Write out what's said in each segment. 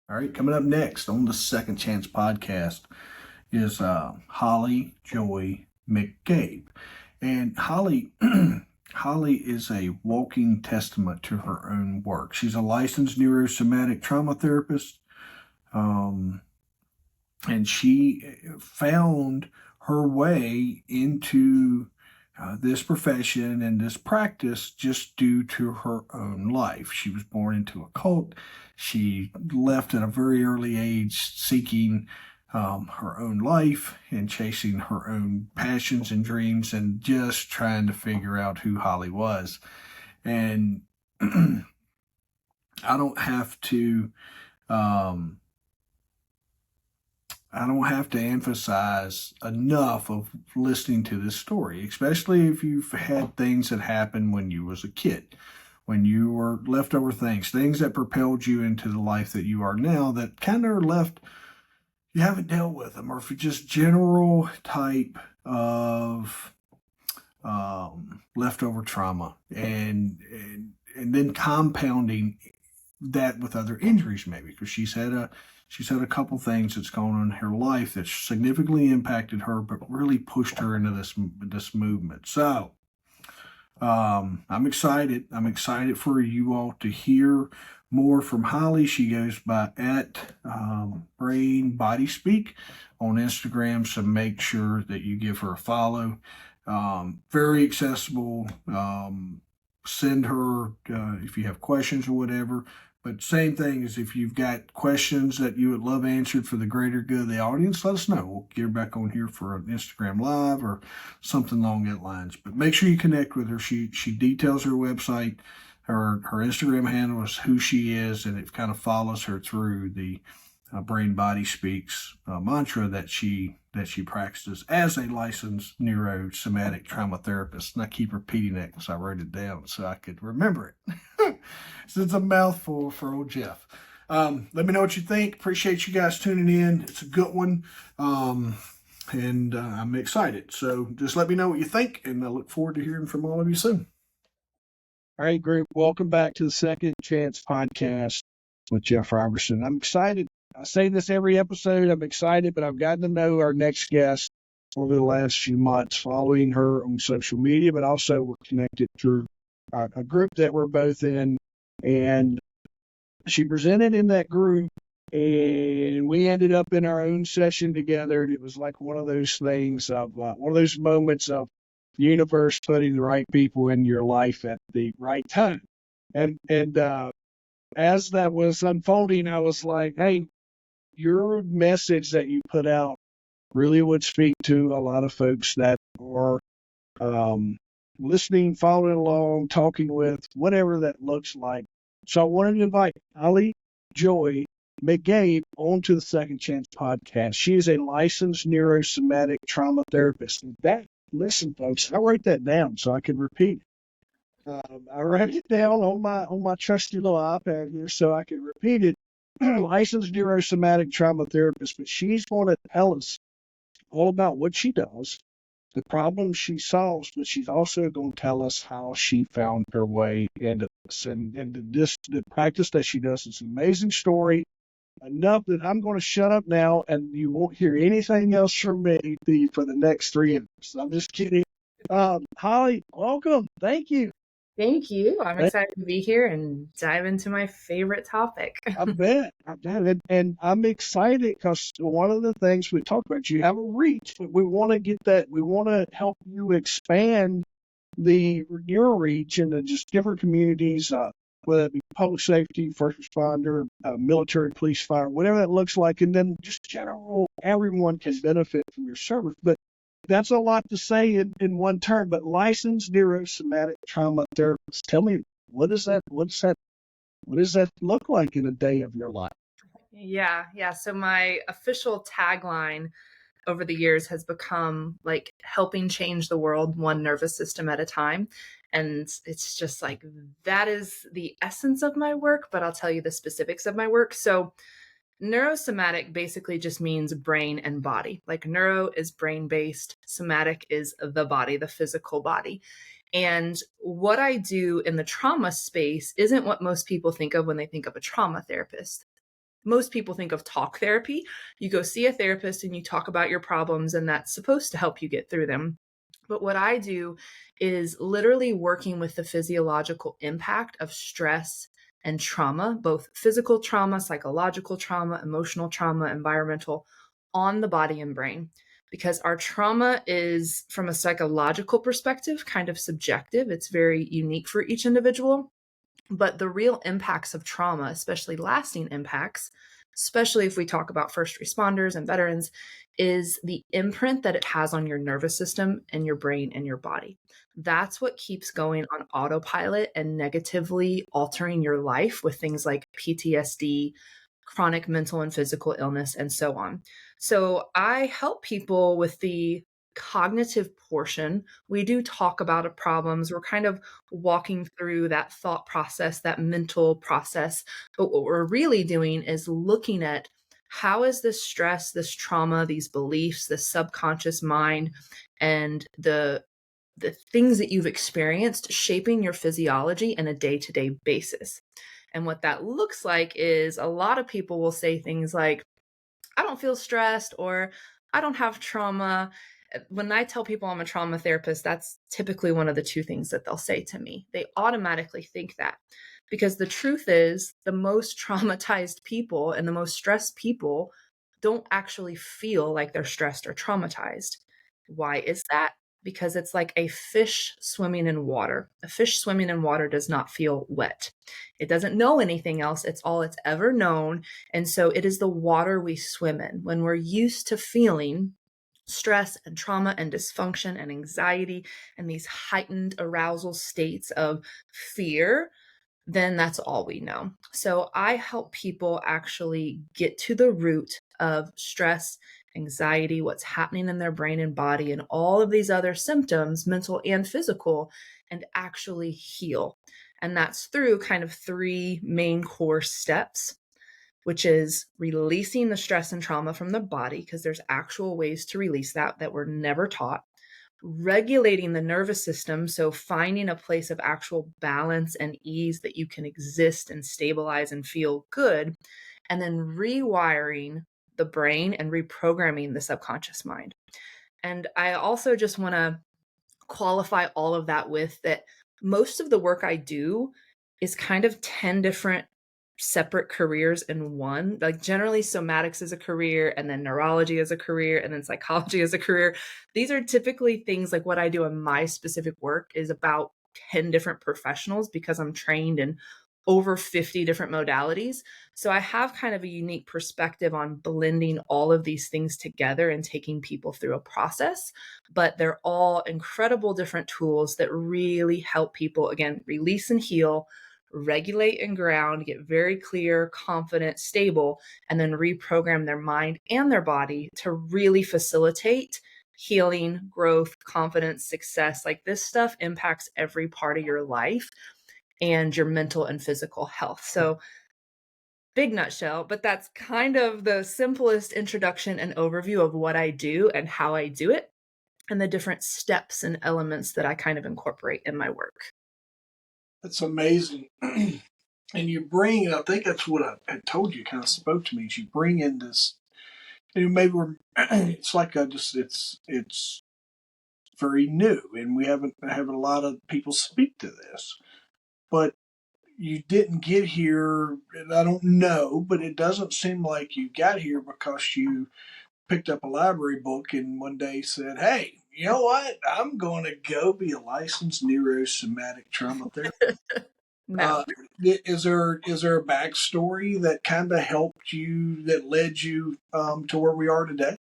All right, coming up next on the Second Chance podcast is Holly Joy McCabe. And Holly Holly is a walking testament to her own work. She's a licensed neurosomatic trauma therapist, um, and she found her way into this profession and this practice just due to her own life. She was born into a cult. She left at a very early age seeking her own life and chasing her own passions and dreams and just trying to figure out who Holly was. And I don't have to um, I don't have to emphasize enough of listening to this story, especially if you've had things that happened when you was a kid, when you were leftover things that propelled you into the life that you are now that kind of are left, you haven't dealt with them, or if it's just general type of leftover trauma and then compounding that with other injuries maybe because she's had a couple things that's gone on in her life that significantly impacted her, but really pushed her into this movement. So I'm excited. I'm excited for you all to hear more from Holly. She goes by at Brain Body Speak on Instagram, so make sure that you give her a follow. Very accessible. Send her if you have questions or whatever. But same thing as if you've got questions that you would love answered for the greater good of the audience, let us know. We'll get her back on here for an Instagram live or something along that lines. But make sure you connect with her. She details her website. Her Instagram handle is who she is, and it kind of follows her through the Brain Body Speaks mantra that she practices as a licensed neurosomatic trauma therapist. And I keep repeating that because I wrote it down so I could remember it. So it's a mouthful for old Jeff. Let me know what you think. Appreciate you guys tuning in. It's a good one. And I'm excited. So just let me know what you think, and I look forward to hearing from all of you soon. All right, group. Welcome back to the Second Chance podcast with Jeff Robertson. I'm excited. I say this every episode. I'm excited, but I've gotten to know our next guest over the last few months, following her on social media, but also we're connected through a group that we're both in. And she presented in that group, and we ended up in our own session together. And it was like one of those things of one of those moments of the universe putting the right people in your life at the right time. And as that was unfolding, I was like, hey, your message that you put out really would speak to a lot of folks that are listening, following along, talking with, whatever that looks like. So I wanted to invite Holly Joy McCabe onto the Second Chance podcast. She is a licensed neurosomatic trauma therapist. Listen, folks, I wrote that down so I could repeat it. I wrote it down on my trusty little iPad here so I could repeat it. Licensed neurosomatic trauma therapist, but she's going to tell us all about what she does, the problems she solves, but she's also going to tell us how she found her way into this. And the practice that she does is an amazing story, enough that I'm going to shut up now and you won't hear anything else from me for the next 3 hours. I'm just kidding. Holly, welcome. Thank you. Thank you. I'm excited to be here and dive into my favorite topic. I bet. And I'm excited because one of the things we talked about, you have a reach. We want to get that. We want to help you expand your reach into just different communities, whether it be public safety, first responder, military, police, fire, whatever that looks like. And then just general, everyone can benefit from your service. But that's a lot to say in one term, but licensed neurosomatic trauma therapist. Tell me, what does that look like in a day of your life? Yeah. So my official tagline over the years has become like helping change the world one nervous system at a time. And it's just like, that is the essence of my work, but I'll tell you the specifics of my work. So neurosomatic basically just means brain and body. Like neuro is brain-based, somatic is the body, the physical body. And what I do in the trauma space isn't what most people think of when they think of a trauma therapist. most people think of talk therapy. You go see a therapist and you talk about your problems, and that's supposed to help you get through them. But what I do is literally working with the physiological impact of stress and trauma, both physical trauma, psychological trauma, emotional trauma, environmental, on the body and brain. Because our trauma is, from a psychological perspective, kind of subjective. It's very unique for each individual. But the real impacts of trauma, especially lasting impacts, especially if we talk about first responders and veterans, is the imprint that it has on your nervous system and your brain and your body. That's what keeps going on autopilot and negatively altering your life with things like PTSD, chronic mental and physical illness, and so on. So I help people with the cognitive portion. We do talk about problems. We're kind of walking through that thought process, that mental process. But what we're really doing is looking at how is this stress, this trauma, these beliefs, the subconscious mind, and the things that you've experienced shaping your physiology in a day-to-day basis. And what that looks like is a lot of people will say things like, I don't feel stressed, or I don't have trauma. When I tell people I'm a trauma therapist, that's typically one of the two things that they'll say to me. They automatically think that, because the truth is the most traumatized people and the most stressed people don't actually feel like they're stressed or traumatized. Why is that? Because it's like a fish swimming in water. A fish swimming in water does not feel wet. It doesn't know anything else. It's all it's ever known. And so it is the water we swim in. When we're used to feeling stress and trauma and dysfunction and anxiety and these heightened arousal states of fear, then that's all we know. So I help people actually get to the root of stress, anxiety, what's happening in their brain and body, and all of these other symptoms, mental and physical, and actually heal. And that's through kind of three main core steps, which is releasing the stress and trauma from the body, because there's actual ways to release that we're never taught. Regulating the nervous system, so finding a place of actual balance and ease that you can exist and stabilize and feel good, and then rewiring the brain and reprogramming the subconscious mind. And I also just want to qualify all of that with that most of the work I do is kind of 10 different separate careers in one. Like generally somatics is a career, and then neurology is a career, and then psychology is a career. These are typically things like what I do in my specific work is about 10 different professionals, because I'm trained in over 50 different modalities. So I have kind of a unique perspective on blending all of these things together and taking people through a process. But they're all incredible different tools that really help people, again, release and heal, regulate and ground, get very clear, confident, stable, and then reprogram their mind and their body to really facilitate healing, growth, confidence, success. Like this stuff impacts every part of your life and your mental and physical health. So big nutshell, but that's kind of the simplest introduction and overview of what I do and how I do it, and the different steps and elements that I kind of incorporate in my work. That's amazing. And you bring, I think that's what I had told you, kind of spoke to me, is you bring in this, maybe we're, it's like it's very new, and we haven't had a lot of people speak to this, but you didn't get here, and I don't know, but it doesn't seem like you got here because you picked up a library book and one day said, hey, you know what? I'm going to go be a licensed neurosomatic trauma therapist. No. Is there a backstory that kind of helped you, that led you to where we are today?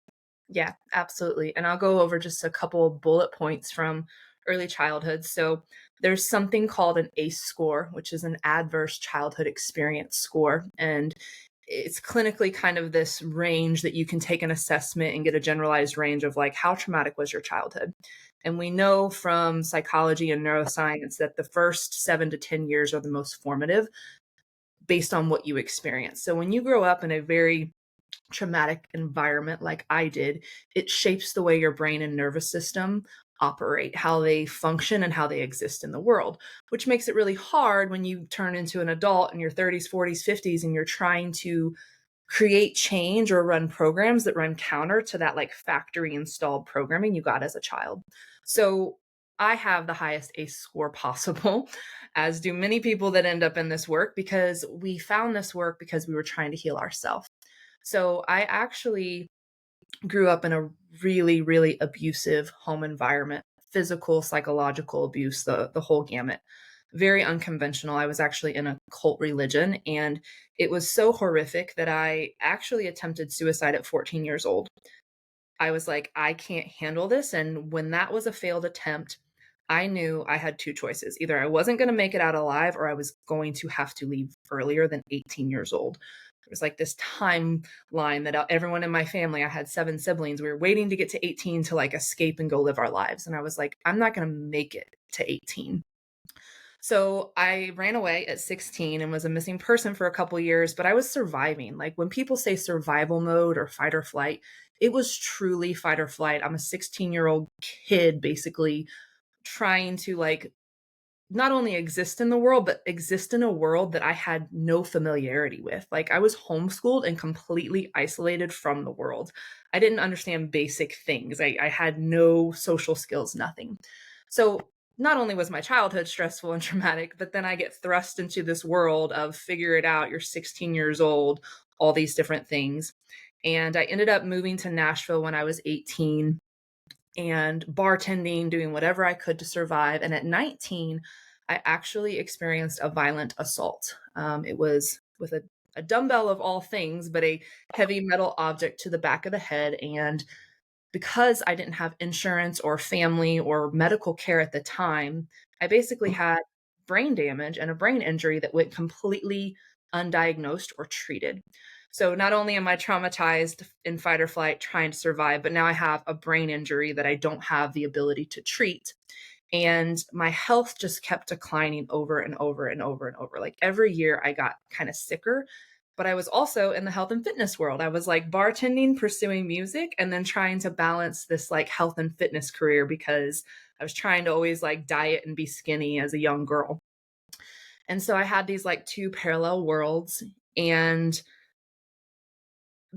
Yeah, absolutely. And I'll go over just a couple of bullet points from early childhood. So there's something called an ACE score, which is an adverse childhood experience score. And it's clinically kind of this range that you can take an assessment and get a generalized range of like, how traumatic was your childhood? And we know from psychology and neuroscience that the first 7 to 10 years are the most formative based on what you experience. So when you grow up in a very traumatic environment like I did, it shapes the way your brain and nervous system operate, how they function and how they exist in the world, which makes it really hard when you turn into an adult in your 30s, 40s, 50s, and you're trying to create change or run programs that run counter to that like factory installed programming you got as a child. So I have the highest ACE score possible, as do many people that end up in this work, because we found this work because we were trying to heal ourselves. So I actually grew up in a really, really abusive home environment, physical, psychological abuse, the whole gamut. Very unconventional. I was actually in a cult religion, and it was so horrific that I actually attempted suicide at 14 years old. I was like, I can't handle this. And when that was a failed attempt, I knew I had two choices. Either I wasn't going to make it out alive, or I was going to have to leave earlier than 18 years old. There was like this timeline that everyone in my family, I had 7 siblings, we were waiting to get to 18 to like escape and go live our lives. And I was like, I'm not going to make it to 18. So I ran away at 16 and was a missing person for a couple years, but I was surviving. Like when people say survival mode or fight or flight, it was truly fight or flight. I'm a 16-year-old kid basically trying to like not only exist in the world, but exist in a world that I had no familiarity with. Like I was homeschooled and completely isolated from the world. I didn't understand basic things. I had no social skills, nothing. So not only was my childhood stressful and traumatic, but then I get thrust into this world of figure it out. You're 16 years old, all these different things. And I ended up moving to Nashville when I was 18 and bartending, doing whatever I could to survive. And at 19, I actually experienced a violent assault. It was with a dumbbell of all things, but a heavy metal object to the back of the head. And because I didn't have insurance or family or medical care at the time, I basically had brain damage and a brain injury that went completely undiagnosed or treated. So not only am I traumatized in fight or flight trying to survive, but now I have a brain injury that I don't have the ability to treat. And my health just kept declining over and over and over and over. Like every year I got kind of sicker, but I was also in the health and fitness world. I was like bartending, pursuing music, and then trying to balance this like health and fitness career because I was trying to always like diet and be skinny as a young girl. And so I had these like two parallel worlds. And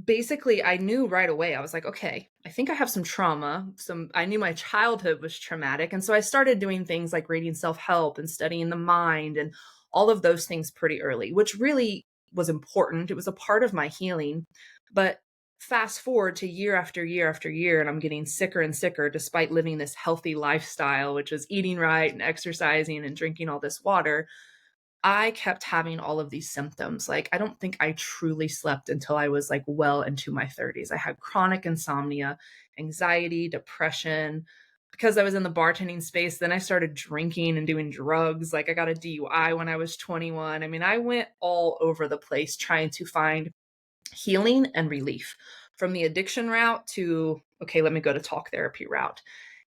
basically I knew right away, I was like, okay, I think I have some trauma. I knew my childhood was traumatic. And so I started doing things like reading self-help and studying the mind and all of those things pretty early, which really was important. It was a part of my healing. But fast forward to year after year after year, and I'm getting sicker and sicker despite living this healthy lifestyle, which is eating right and exercising and drinking all this water. I kept having all of these symptoms. Like, I don't think I truly slept until I was like well into my 30s. I had chronic insomnia, anxiety, depression. Because I was in the bartending space, then I started drinking and doing drugs. Like, I got a DUI when I was 21. I mean, I went all over the place trying to find healing and relief, from the addiction route to, okay, let me go to talk therapy route.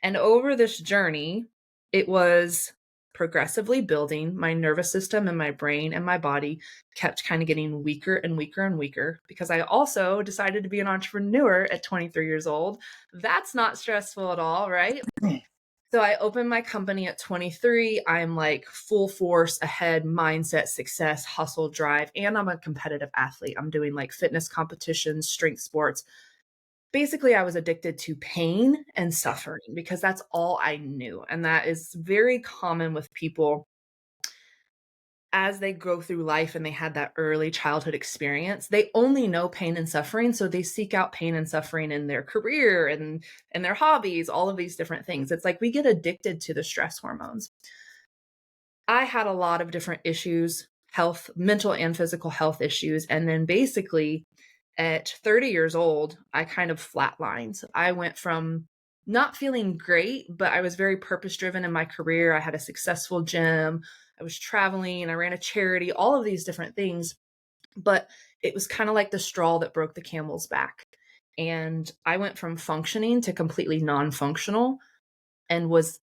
And over this journey, it was progressively building. My nervous system and my brain and my body kept kind of getting weaker and weaker and weaker, because I also decided to be an entrepreneur at 23 years old. That's not stressful at all, right? So I opened my company at 23. I'm like full force ahead, mindset, success, hustle, drive, and I'm a competitive athlete. I'm doing like fitness competitions, strength sports. Basically, I was addicted to pain and suffering because that's all I knew. And that is very common with people as they go through life and they had that early childhood experience. They only know pain and suffering. So they seek out pain and suffering in their career and their hobbies, all of these different things. It's like we get addicted to the stress hormones. I had a lot of different issues, health, mental and physical health issues. And then basically, at 30 years old, I kind of flatlined. I went from not feeling great, but I was very purpose driven in my career. I had a successful gym. I was traveling. I ran a charity, all of these different things. But it was kind of like the straw that broke the camel's back. And I went from functioning to completely non-functional, and was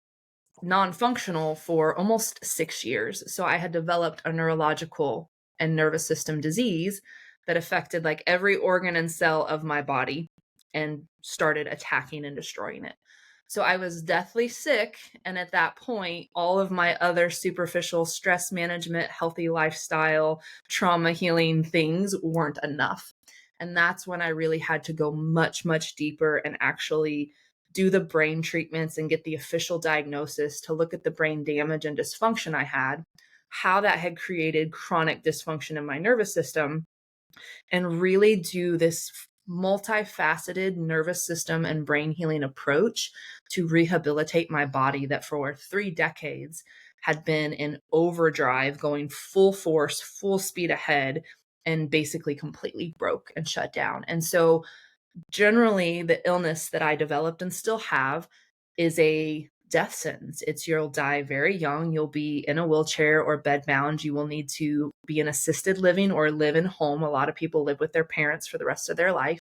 non-functional for almost 6 years. So I had developed a neurological and nervous system disease that affected like every organ and cell of my body and started attacking and destroying it. So I was deathly sick. And at that point, all of my other superficial stress management, healthy lifestyle, trauma healing things weren't enough. And that's when I really had to go much, much deeper and actually do the brain treatments and get the official diagnosis to look at the brain damage and dysfunction I had, how that had created chronic dysfunction in my nervous system, and really do this multifaceted nervous system and brain healing approach to rehabilitate my body that for 3 decades had been in overdrive, going full force, full speed ahead, and basically completely broke and shut down. And so generally the illness that I developed and still have is a death sentence. It's you'll die very young. You'll be in a wheelchair or bedbound. You will need to be in assisted living or live in home. A lot of people live with their parents for the rest of their life.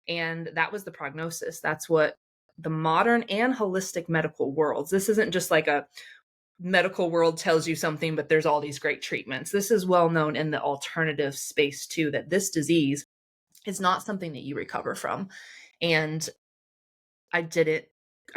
And that was the prognosis. That's what the modern and holistic medical worlds. This isn't just like a medical world tells you something, but there's all these great treatments. This is well known in the alternative space too, that this disease is not something that you recover from. And I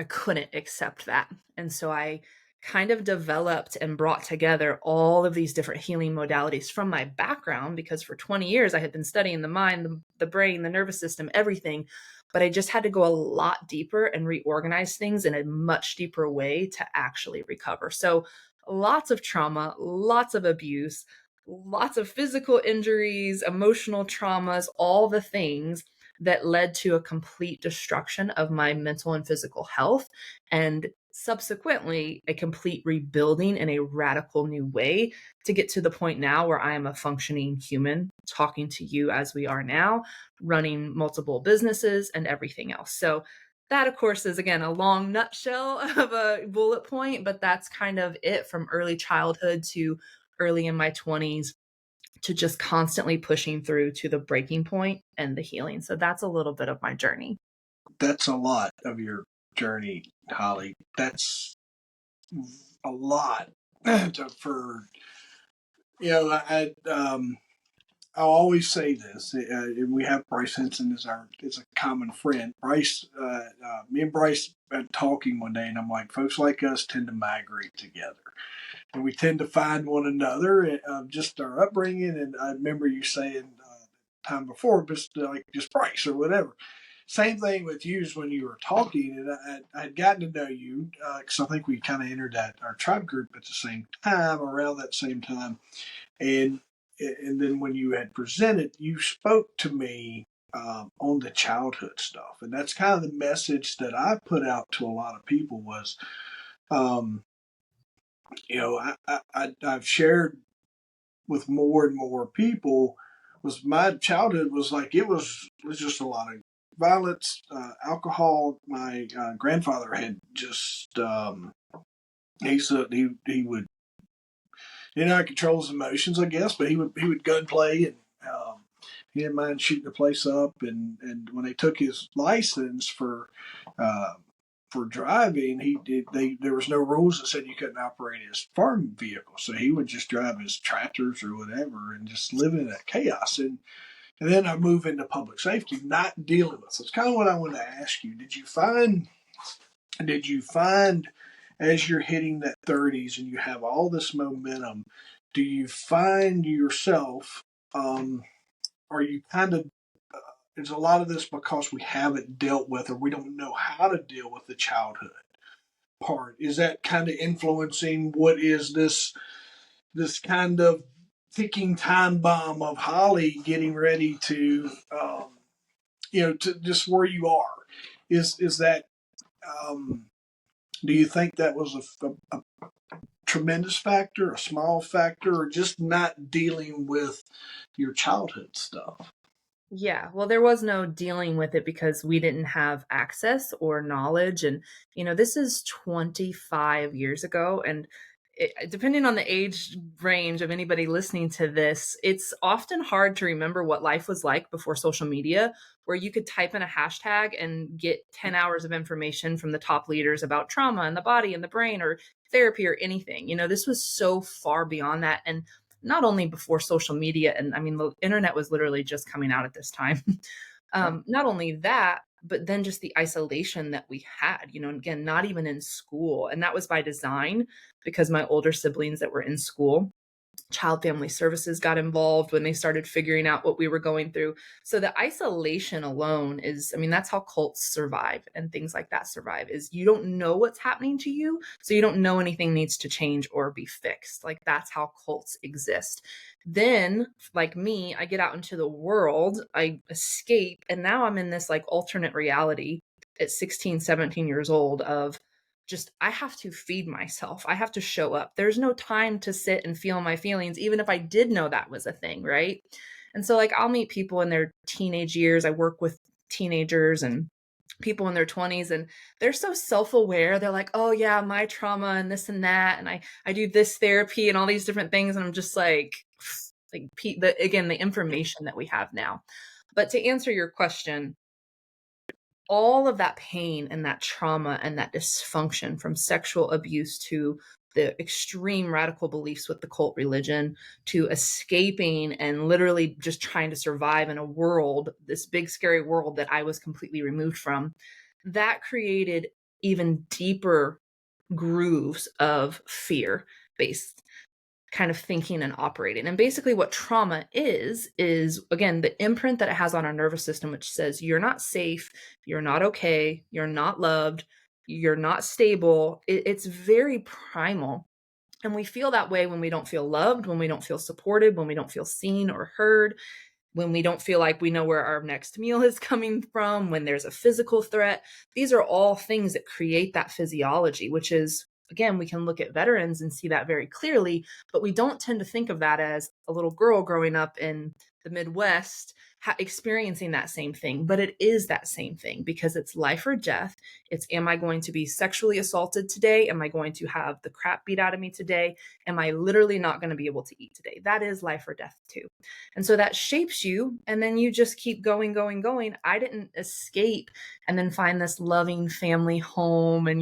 couldn't accept that. And so I kind of developed and brought together all of these different healing modalities from my background, because for 20 years I had been studying the mind, the brain, the nervous system, everything. But I just had to go a lot deeper and reorganize things in a much deeper way to actually recover. So lots of trauma, lots of abuse, lots of physical injuries, emotional traumas, all the things that led to a complete destruction of my mental and physical health, and subsequently a complete rebuilding in a radical new way to get to the point now where I am a functioning human, talking to you as we are now, running multiple businesses and everything else. So that, of course, is again a long nutshell of a bullet point, but that's kind of it from early childhood to early in my 20s to just constantly pushing through to the breaking point and the healing. So that's a little bit of my journey. That's a lot of your journey, Holly. That's a lot for, I'll always say this. We have Bryce Henson as a common friend. Me and Bryce talking one day, and I'm like, folks like us tend to migrate together, and we tend to find one another. Just our upbringing, and I remember you saying time before, just Bryce or whatever. Same thing with you is when you were talking, and I'd gotten to know you because I think we kind of entered our tribe group at the same time, around that same time, and then when you had presented, you spoke to me on the childhood stuff, and that's kind of the message that I put out to a lot of people was, I've shared with more and more people was my childhood was like it was just a lot of violence, alcohol. My grandfather had just he would not control his emotions, I guess, but he would gunplay and he didn't mind shooting the place up. And when they took his license for driving, there was no rules that said you couldn't operate his farm vehicle, so he would just drive his tractors or whatever and just live in that chaos. And then I move into public safety, not dealing with. So it's kind of what I want to ask you. Did you find as you're hitting that 30s and you have all this momentum, do you find yourself, are you kind of, is a lot of this because we haven't dealt with or we don't know how to deal with the childhood part? Is that kind of influencing what is this kind of ticking time bomb of Holly getting ready to, to just where you are? Is that, do you think that was a tremendous factor, a small factor, or just not dealing with your childhood stuff? Yeah, well, there was no dealing with it because we didn't have access or knowledge. And, this is 25 years ago. And depending on the age range of anybody listening to this, it's often hard to remember what life was like before social media, where you could type in a hashtag and get 10 hours of information from the top leaders about trauma and the body and the brain or therapy or anything. This was so far beyond that. And not only before social media, and I mean, the internet was literally just coming out at this time. Not only that, but then just the isolation that we had, again, not even in school. And that was by design because my older siblings that were in school Child Family Services got involved when they started figuring out what we were going through. So the isolation alone is, I mean, that's how cults survive and things like that survive, is you don't know what's happening to you. So you don't know anything needs to change or be fixed. Like, that's how cults exist. Then, like me, I get out into the world, I escape, and now I'm in this like alternate reality at 16, 17 years old of just, I have to feed myself. I have to show up. There's no time to sit and feel my feelings, even if I did know that was a thing, right? And so like I'll meet people in their teenage years. I work with teenagers and people in their 20s, and they're so self-aware. They're like, oh yeah, my trauma and this and that, and I do this therapy and all these different things, and I'm just like again, the information that we have now. But to answer your question, all of that pain and that trauma and that dysfunction, from sexual abuse to the extreme radical beliefs with the cult religion, to escaping and literally just trying to survive in a world, this big scary world that I was completely removed from, that created even deeper grooves of fear based kind of thinking and operating. And basically what trauma is again, the imprint that it has on our nervous system, which says you're not safe, you're not okay, you're not loved, you're not stable. It's very primal. And we feel that way when we don't feel loved, when we don't feel supported, when we don't feel seen or heard, when we don't feel like we know where our next meal is coming from, when there's a physical threat. These are all things that create that physiology, which is, again, we can look at veterans and see that very clearly, but we don't tend to think of that as a little girl growing up in the Midwest experiencing that same thing. But it is that same thing, because it's life or death. It's, am I going to be sexually assaulted today? Am I going to have the crap beat out of me today? Am I literally not going to be able to eat today? That is life or death too. And so that shapes you, and then you just keep going, going, going. I didn't escape and then find this loving family home and,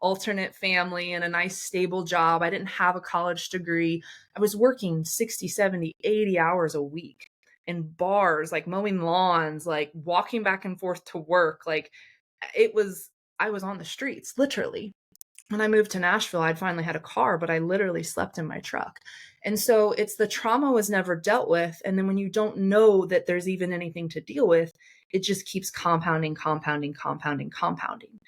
alternate family and a nice stable job. I didn't have a college degree. I was working 60, 70, 80 hours a week in bars, like mowing lawns, like walking back and forth to work. Like I was on the streets, literally. When I moved to Nashville, I'd finally had a car, but I literally slept in my truck. And so it's, the trauma was never dealt with. And then when you don't know that there's even anything to deal with, it just keeps compounding, compounding, compounding, compounding.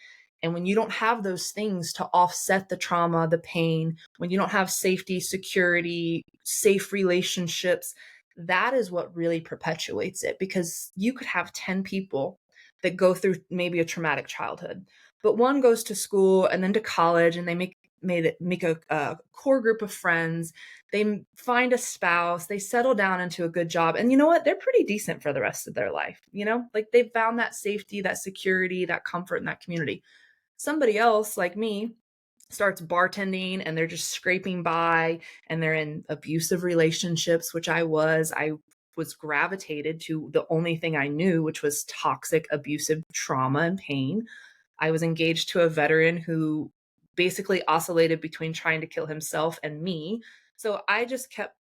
And when you don't have those things to offset the trauma, the pain, when you don't have safety, security, safe relationships, that is what really perpetuates it. Because you could have 10 people that go through maybe a traumatic childhood, but one goes to school and then to college, and they make a core group of friends. They find a spouse, they settle down into a good job. And you know what? They're pretty decent for the rest of their life. Like they've found that safety, that security, that comfort in that community. Somebody else like me starts bartending and they're just scraping by, and they're in abusive relationships, which I was gravitated to the only thing I knew, which was toxic, abusive trauma and pain. I was engaged to a veteran who basically oscillated between trying to kill himself and me. So I just kept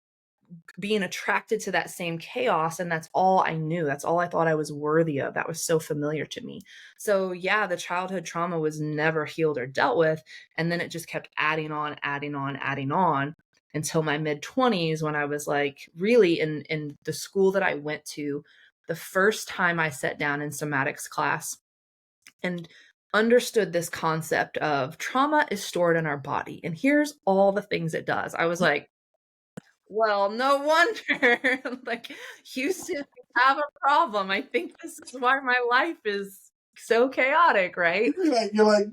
being attracted to that same chaos, and that's all I knew. That's all I thought I was worthy of. That was so familiar to me. So yeah, the childhood trauma was never healed or dealt with, and then it just kept adding on, adding on, adding on, until my mid-20s, when I was like really in the school that I went to, the first time I sat down in somatics class and understood this concept of trauma is stored in our body, and here's all the things it does. I was like, well, no wonder. Like, Houston, we have a problem. I think this is why my life is so chaotic, right? You're like,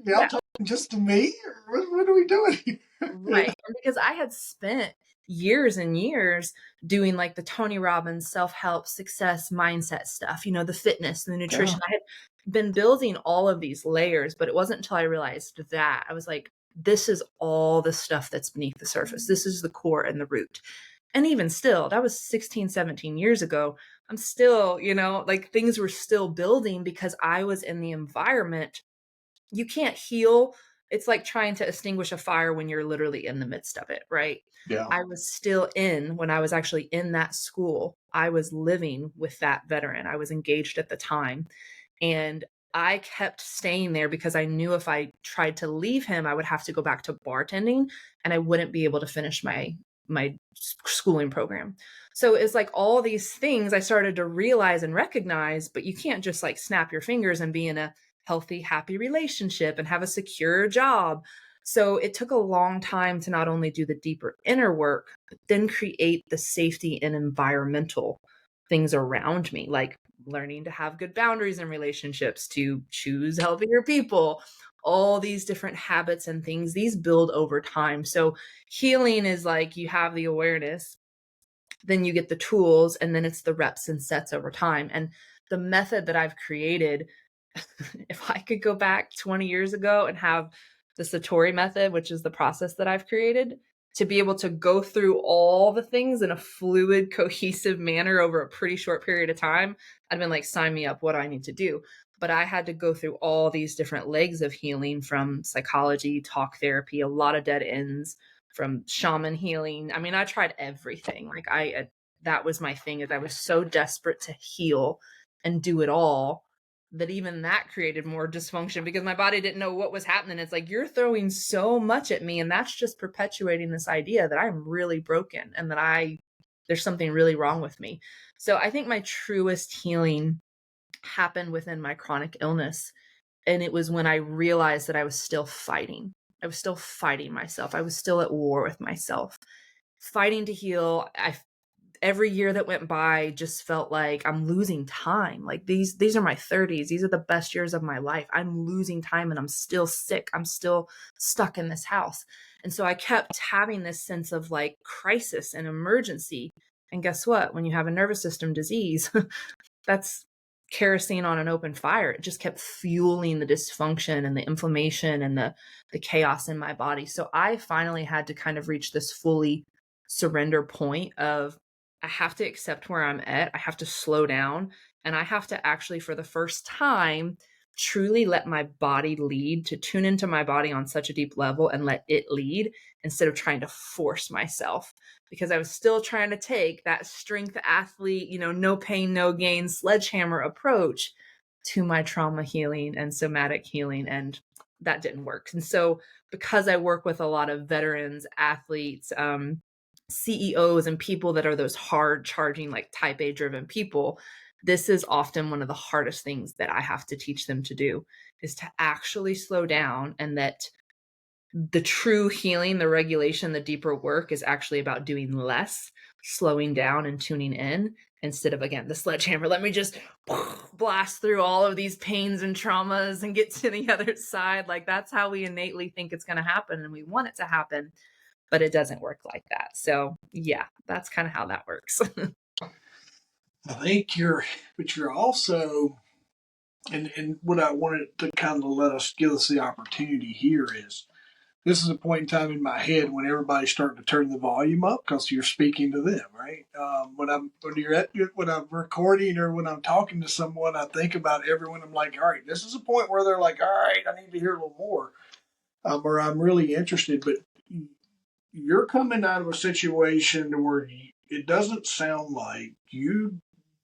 y'all talking just to me? Or what are we doing? Right. And because I had spent years and years doing like the Tony Robbins self-help success mindset stuff, the fitness, the nutrition. I had been building all of these layers, but it wasn't until I realized that I was like, this is all the stuff that's beneath the surface. This is the core and the root. And even still, that was 16, 17 years ago. I'm still, like things were still building because I was in the environment. You can't heal. It's like trying to extinguish a fire when you're literally in the midst of it, right? Yeah. I was still when I was actually in that school, I was living with that veteran. I was engaged at the time. And I kept staying there because I knew if I tried to leave him, I would have to go back to bartending and I wouldn't be able to finish my my schooling program. So it's like all these things I started to realize and recognize, but you can't just like snap your fingers and be in a healthy, happy relationship and have a secure job. So it took a long time to not only do the deeper inner work, but then create the safety and environmental things around me, like learning to have good boundaries in relationships, to choose healthier people, all these different habits and things, these build over time. So healing is like you have the awareness, then you get the tools, and then it's the reps and sets over time. And the method that I've created, if I could go back 20 years ago and have the Satori method, which is the process that I've created, to be able to go through all the things in a fluid, cohesive manner over a pretty short period of time, I'd been like, sign me up, what do I need to do? But I had to go through all these different legs of healing, from psychology, talk therapy, a lot of dead ends, from shaman healing. I mean, I tried everything. Like that was my thing, is I was so desperate to heal and do it all that even that created more dysfunction because my body didn't know what was happening. It's like, you're throwing so much at me, and that's just perpetuating this idea that I'm really broken and that there's something really wrong with me. So I think my truest healing happened within my chronic illness. And it was when I realized that I was still fighting. I was still fighting myself. I was still at war with myself, fighting to heal. Every year that went by just felt like I'm losing time. Like these are my 30s. These are the best years of my life. I'm losing time and I'm still sick. I'm still stuck in this house. And so I kept having this sense of like crisis and emergency. And guess what? When you have a nervous system disease, that's kerosene on an open fire. It just kept fueling the dysfunction and the inflammation and the chaos in my body. So I finally had to kind of reach this fully surrender point of, I have to accept where I'm at. I have to slow down, and I have to actually, for the first time, truly let my body lead, to tune into my body on such a deep level and let it lead instead of trying to force myself, because I was still trying to take that strength athlete, no pain, no gain, sledgehammer approach to my trauma healing and somatic healing. And that didn't work. And so because I work with a lot of veterans, athletes, CEOs, and people that are those hard charging, like type A driven people, this is often one of the hardest things that I have to teach them to do, is to actually slow down, and that the true healing, the regulation, the deeper work is actually about doing less, slowing down and tuning in, instead of, again, the sledgehammer. Let me just blast through all of these pains and traumas and get to the other side. Like that's how we innately think it's going to happen, and we want it to happen, but it doesn't work like that. So yeah, that's kind of how that works. I think you're also, and what I wanted to kind of give us the opportunity here is, this is a point in time in my head when everybody's starting to turn the volume up because you're speaking to them, right? When I'm recording or when I'm talking to someone, I think about everyone. I'm like, all right, this is a point where they're like, all right, I need to hear a little more, or I'm really interested. But you're coming out of a situation where it doesn't sound like you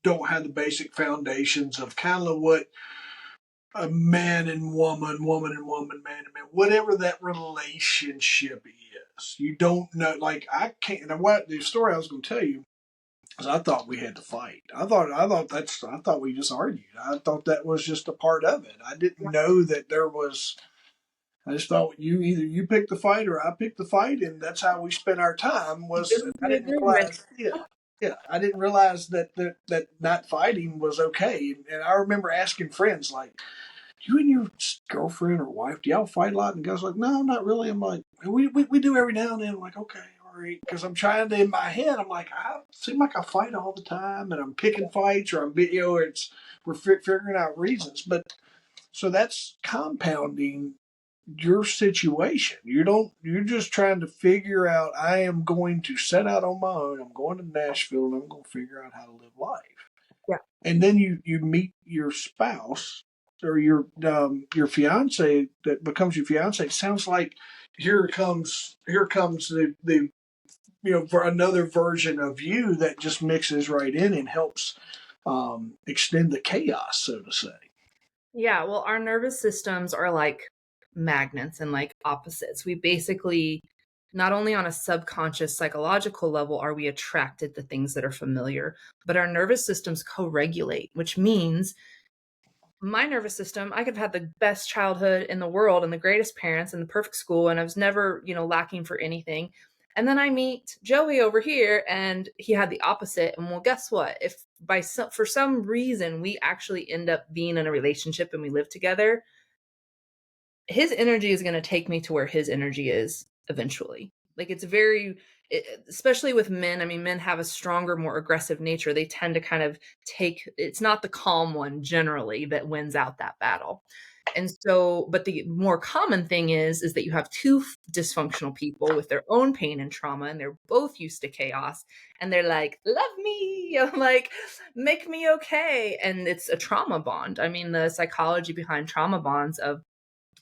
don't have the basic foundations of kind of what a man and woman, woman and woman, man and man, whatever that relationship is. You don't know, like I can't. And what the story I was going to tell you is, I thought we had to fight. I thought we just argued. I thought that was just a part of it. I didn't know that there was. I just thought either you picked the fight or I picked the fight, and that's how we spent our time. I didn't realize. Yeah, I didn't realize that not fighting was okay. And I remember asking friends, like, you and your girlfriend or wife, do y'all fight a lot? And the guy's like, no, not really. I'm like, we do every now and then. I'm like, okay, all right. Because I'm trying to, in my head, I'm like, I seem like I fight all the time, and I'm picking fights, or we're figuring out reasons. But so that's compounding your situation. You're just trying to figure out, I am going to set out on my own. I'm going to Nashville and I'm going to figure out how to live life. Yeah. And then you meet your spouse or your fiance that becomes your fiance. It sounds like here comes the for another version of you that just mixes right in and helps extend the chaos, so to say. Yeah, well, our nervous systems are like magnets and like opposites. We basically not only on a subconscious psychological level are we attracted to things that are familiar, but our nervous systems co-regulate, which means my nervous system, I could have had the best childhood in the world and the greatest parents and the perfect school, and I was never, lacking for anything. And then I meet Joey over here, and he had the opposite. And well, guess what? If for some reason we actually end up being in a relationship and we live together, his energy is going to take me to where his energy is eventually. Like especially with men. I mean, men have a stronger, more aggressive nature. They tend to kind of it's not the calm one generally that wins out that battle. And so, but the more common thing is that you have two dysfunctional people with their own pain and trauma, and they're both used to chaos, and they're like, love me, like, make me okay. And it's a trauma bond. I mean, the psychology behind trauma bonds of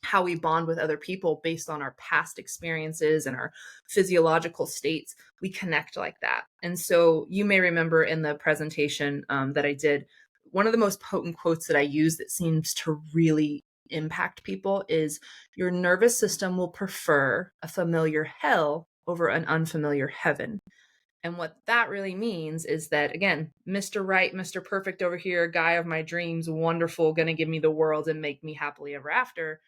how we bond with other people based on our past experiences and our physiological states, we connect like that. And so you may remember in the presentation that I did, one of the most potent quotes that I use that seems to really impact people is, your nervous system will prefer a familiar hell over an unfamiliar heaven. And what that really means is that, again, Mr. Right, Mr. Perfect over here, guy of my dreams, wonderful, going to give me the world and make me happily ever after,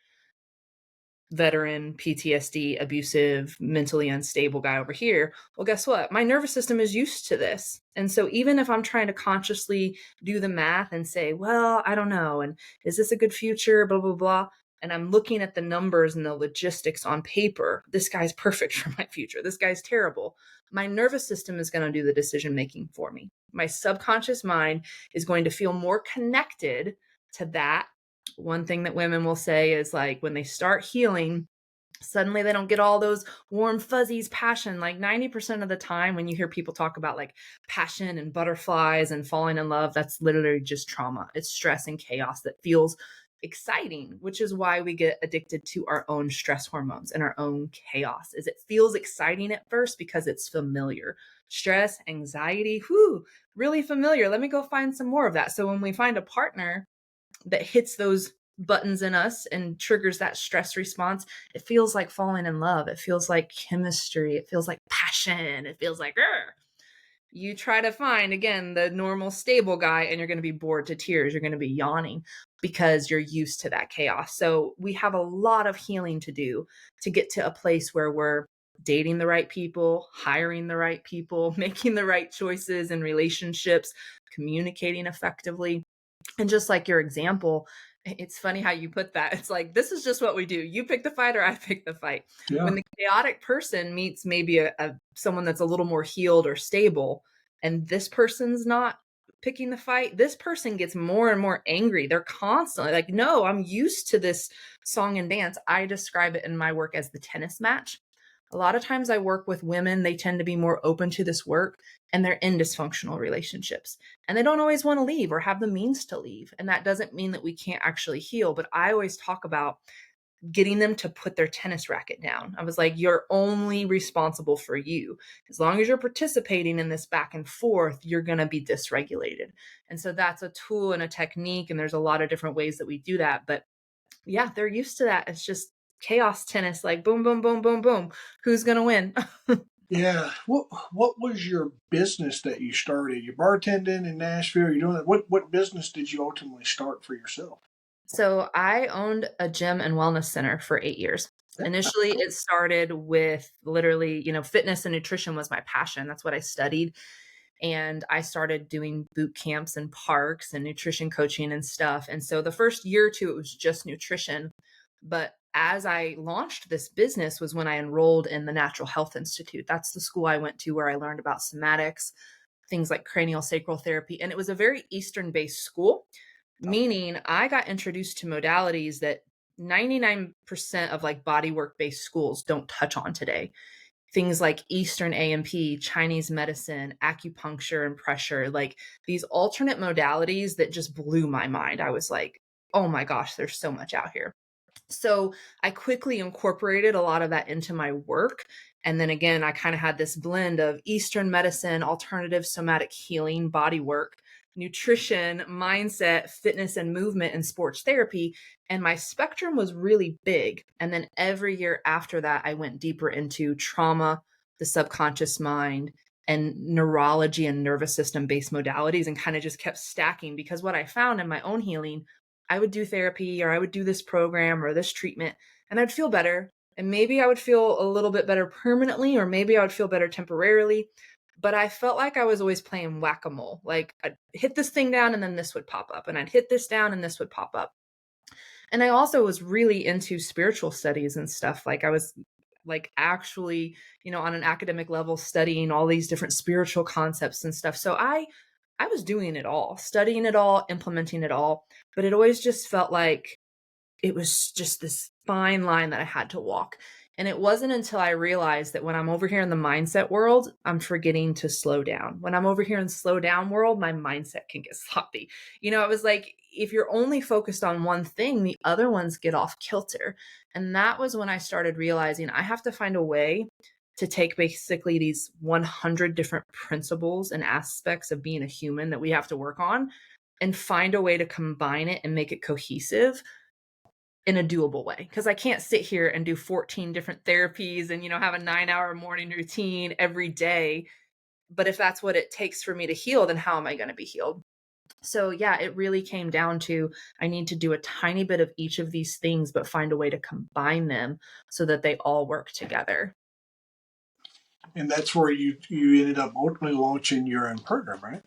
veteran, PTSD, abusive, mentally unstable guy over here. Well, guess what? My nervous system is used to this. And so even if I'm trying to consciously do the math and say, well, I don't know, and is this a good future, blah, blah, blah, and I'm looking at the numbers and the logistics on paper, this guy's perfect for my future, this guy's terrible, my nervous system is going to do the decision making for me. My subconscious mind is going to feel more connected to that. One thing that women will say is, like, when they start healing, suddenly they don't get all those warm fuzzies, passion. Like 90% of the time when you hear people talk about like passion and butterflies and falling in love, that's literally just trauma. It's stress and chaos that feels exciting, which is why we get addicted to our own stress hormones and our own chaos. Is it feels exciting at first because it's familiar. Stress, anxiety, really familiar. Let me go find some more of that. So when we find a partner that hits those buttons in us and triggers that stress response, it feels like falling in love. It feels like chemistry. It feels like passion. It feels like, you try to find, again, the normal stable guy, and you're going to be bored to tears. You're going to be yawning because you're used to that chaos. So we have a lot of healing to do to get to a place where we're dating the right people, hiring the right people, making the right choices in relationships, communicating effectively. And just like your example, it's funny how you put that. It's like, this is just what we do. You pick the fight or I pick the fight. Yeah. When the chaotic person meets maybe someone that's a little more healed or stable, and this person's not picking the fight, this person gets more and more angry. They're constantly like, no, I'm used to this song and dance. I describe it in my work as the tennis match. A lot of times I work with women, they tend to be more open to this work, and they're in dysfunctional relationships, and they don't always want to leave or have the means to leave. And that doesn't mean that we can't actually heal, but I always talk about getting them to put their tennis racket down. I was like, you're only responsible for you. As long as you're participating in this back and forth, you're going to be dysregulated. And so that's a tool and a technique, and there's a lot of different ways that we do that. But yeah, they're used to that. It's just chaos tennis, like boom, boom, boom, boom, boom. Who's going to win? Yeah. What was your business that you started? You bartending in Nashville? You're doing that. What business did you ultimately start for yourself? So I owned a gym and wellness center for 8 years. Initially, it started with literally, fitness and nutrition was my passion. That's what I studied. And I started doing boot camps and parks and nutrition coaching and stuff. And so the first year or two, it was just nutrition. But as I launched this business was when I enrolled in the Natural Health Institute. That's the school I went to where I learned about somatics, things like cranial sacral therapy. And it was a very Eastern-based school, meaning I got introduced to modalities that 99% of like body work-based schools don't touch on today. Things like Eastern AMP, Chinese medicine, acupuncture and pressure, like these alternate modalities that just blew my mind. I was like, oh my gosh, there's so much out here. So I quickly incorporated a lot of that into my work. And then again, I kind of had this blend of Eastern medicine, alternative somatic healing, body work nutrition, mindset, fitness and movement, and sports therapy. And my spectrum was really big. And then every year after that, I went deeper into trauma, the subconscious mind, and neurology and nervous system based modalities, and kind of just kept stacking, because what I found in my own healing, I would do therapy or I would do this program or this treatment and I'd feel better. And maybe I would feel a little bit better permanently, or maybe I would feel better temporarily. But I felt like I was always playing whack-a-mole. Like I'd hit this thing down and then this would pop up, and I'd hit this down and this would pop up. And I also was really into spiritual studies and stuff. Like I was like actually, on an academic level studying all these different spiritual concepts and stuff. So I was doing it all, studying it all, implementing it all, but it always just felt like it was just this fine line that I had to walk. And it wasn't until I realized that when I'm over here in the mindset world, I'm forgetting to slow down. When I'm over here in slow down world, my mindset can get sloppy. It was like, if you're only focused on one thing, the other ones get off kilter. And that was when I started realizing I have to find a way to take basically these 100 different principles and aspects of being a human that we have to work on, and find a way to combine it and make it cohesive in a doable way. Because I can't sit here and do 14 different therapies and, have a 9-hour morning routine every day. But if that's what it takes for me to heal, then how am I going to be healed? So yeah, it really came down to, I need to do a tiny bit of each of these things, but find a way to combine them so that they all work together. And that's where you ended up ultimately launching your own program, right?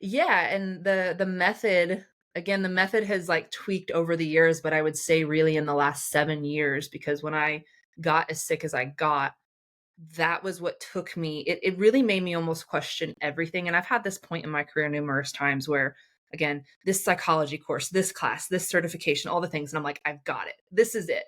Yeah. And the method, again, the method has like tweaked over the years, but I would say really in the last 7 years, because when I got as sick as I got, that was what took me, it really made me almost question everything. And I've had this point in my career numerous times where, again, this psychology course, this class, this certification, all the things. And I'm like, I've got it. This is it.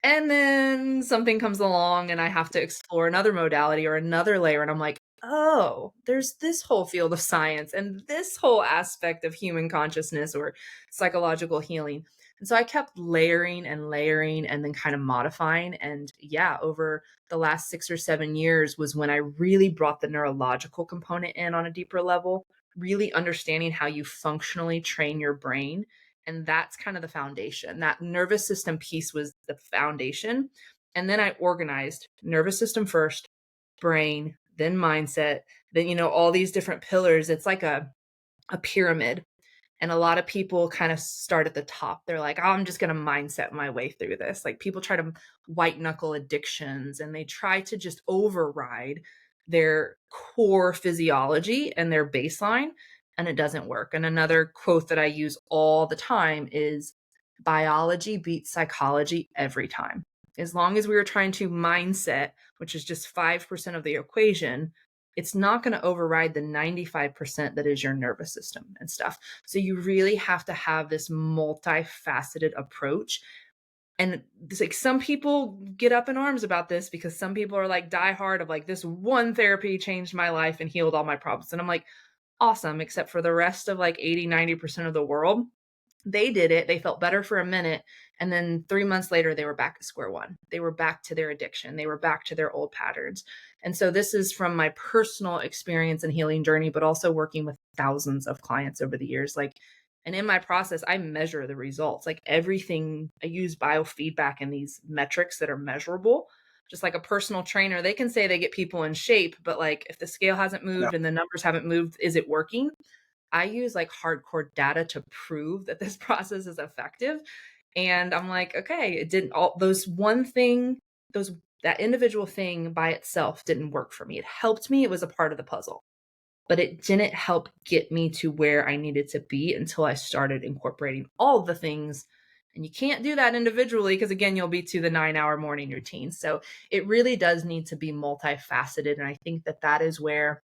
And then something comes along and I have to explore another modality or another layer. And I'm like, oh, there's this whole field of science and this whole aspect of human consciousness or psychological healing. And so I kept layering and layering and then kind of modifying. And yeah, over the last 6 or 7 years was when I really brought the neurological component in on a deeper level, really understanding how you functionally train your brain. And that's kind of the foundation. That nervous system piece was the foundation. And then I organized nervous system first, brain, then mindset, then, all these different pillars. It's like a pyramid. And a lot of people kind of start at the top. They're like, oh, I'm just going to mindset my way through this. Like people try to white knuckle addictions and they try to just override their core physiology and their baseline, and it doesn't work. And another quote that I use all the time is, biology beats psychology every time. As long as we were trying to mindset, which is just 5% of the equation, it's not going to override the 95% that is your nervous system and stuff. So you really have to have this multifaceted approach. And it's like some people get up in arms about this because some people are like die hard of like, this one therapy changed my life and healed all my problems. And I'm like, awesome, except for the rest of like 80-90% of the world. They did it. They felt better for a minute. And then 3 months later, they were back at square one. They were back to their addiction. They were back to their old patterns. And so this is from my personal experience and healing journey, but also working with thousands of clients over the years. And in my process, I measure the results. Like everything, I use biofeedback and these metrics that are measurable. Just like a personal trainer, they can say they get people in shape, but like if the scale hasn't moved and the numbers haven't moved, is it working? I use like hardcore data to prove that this process is effective. And I'm like, okay, it didn't all those one thing, that individual thing by itself didn't work for me. It helped me. It was a part of the puzzle, but it didn't help get me to where I needed to be until I started incorporating all the things. And you can't do that individually because again, you'll be to the 9-hour morning routine. So it really does need to be multifaceted. And I think that that is where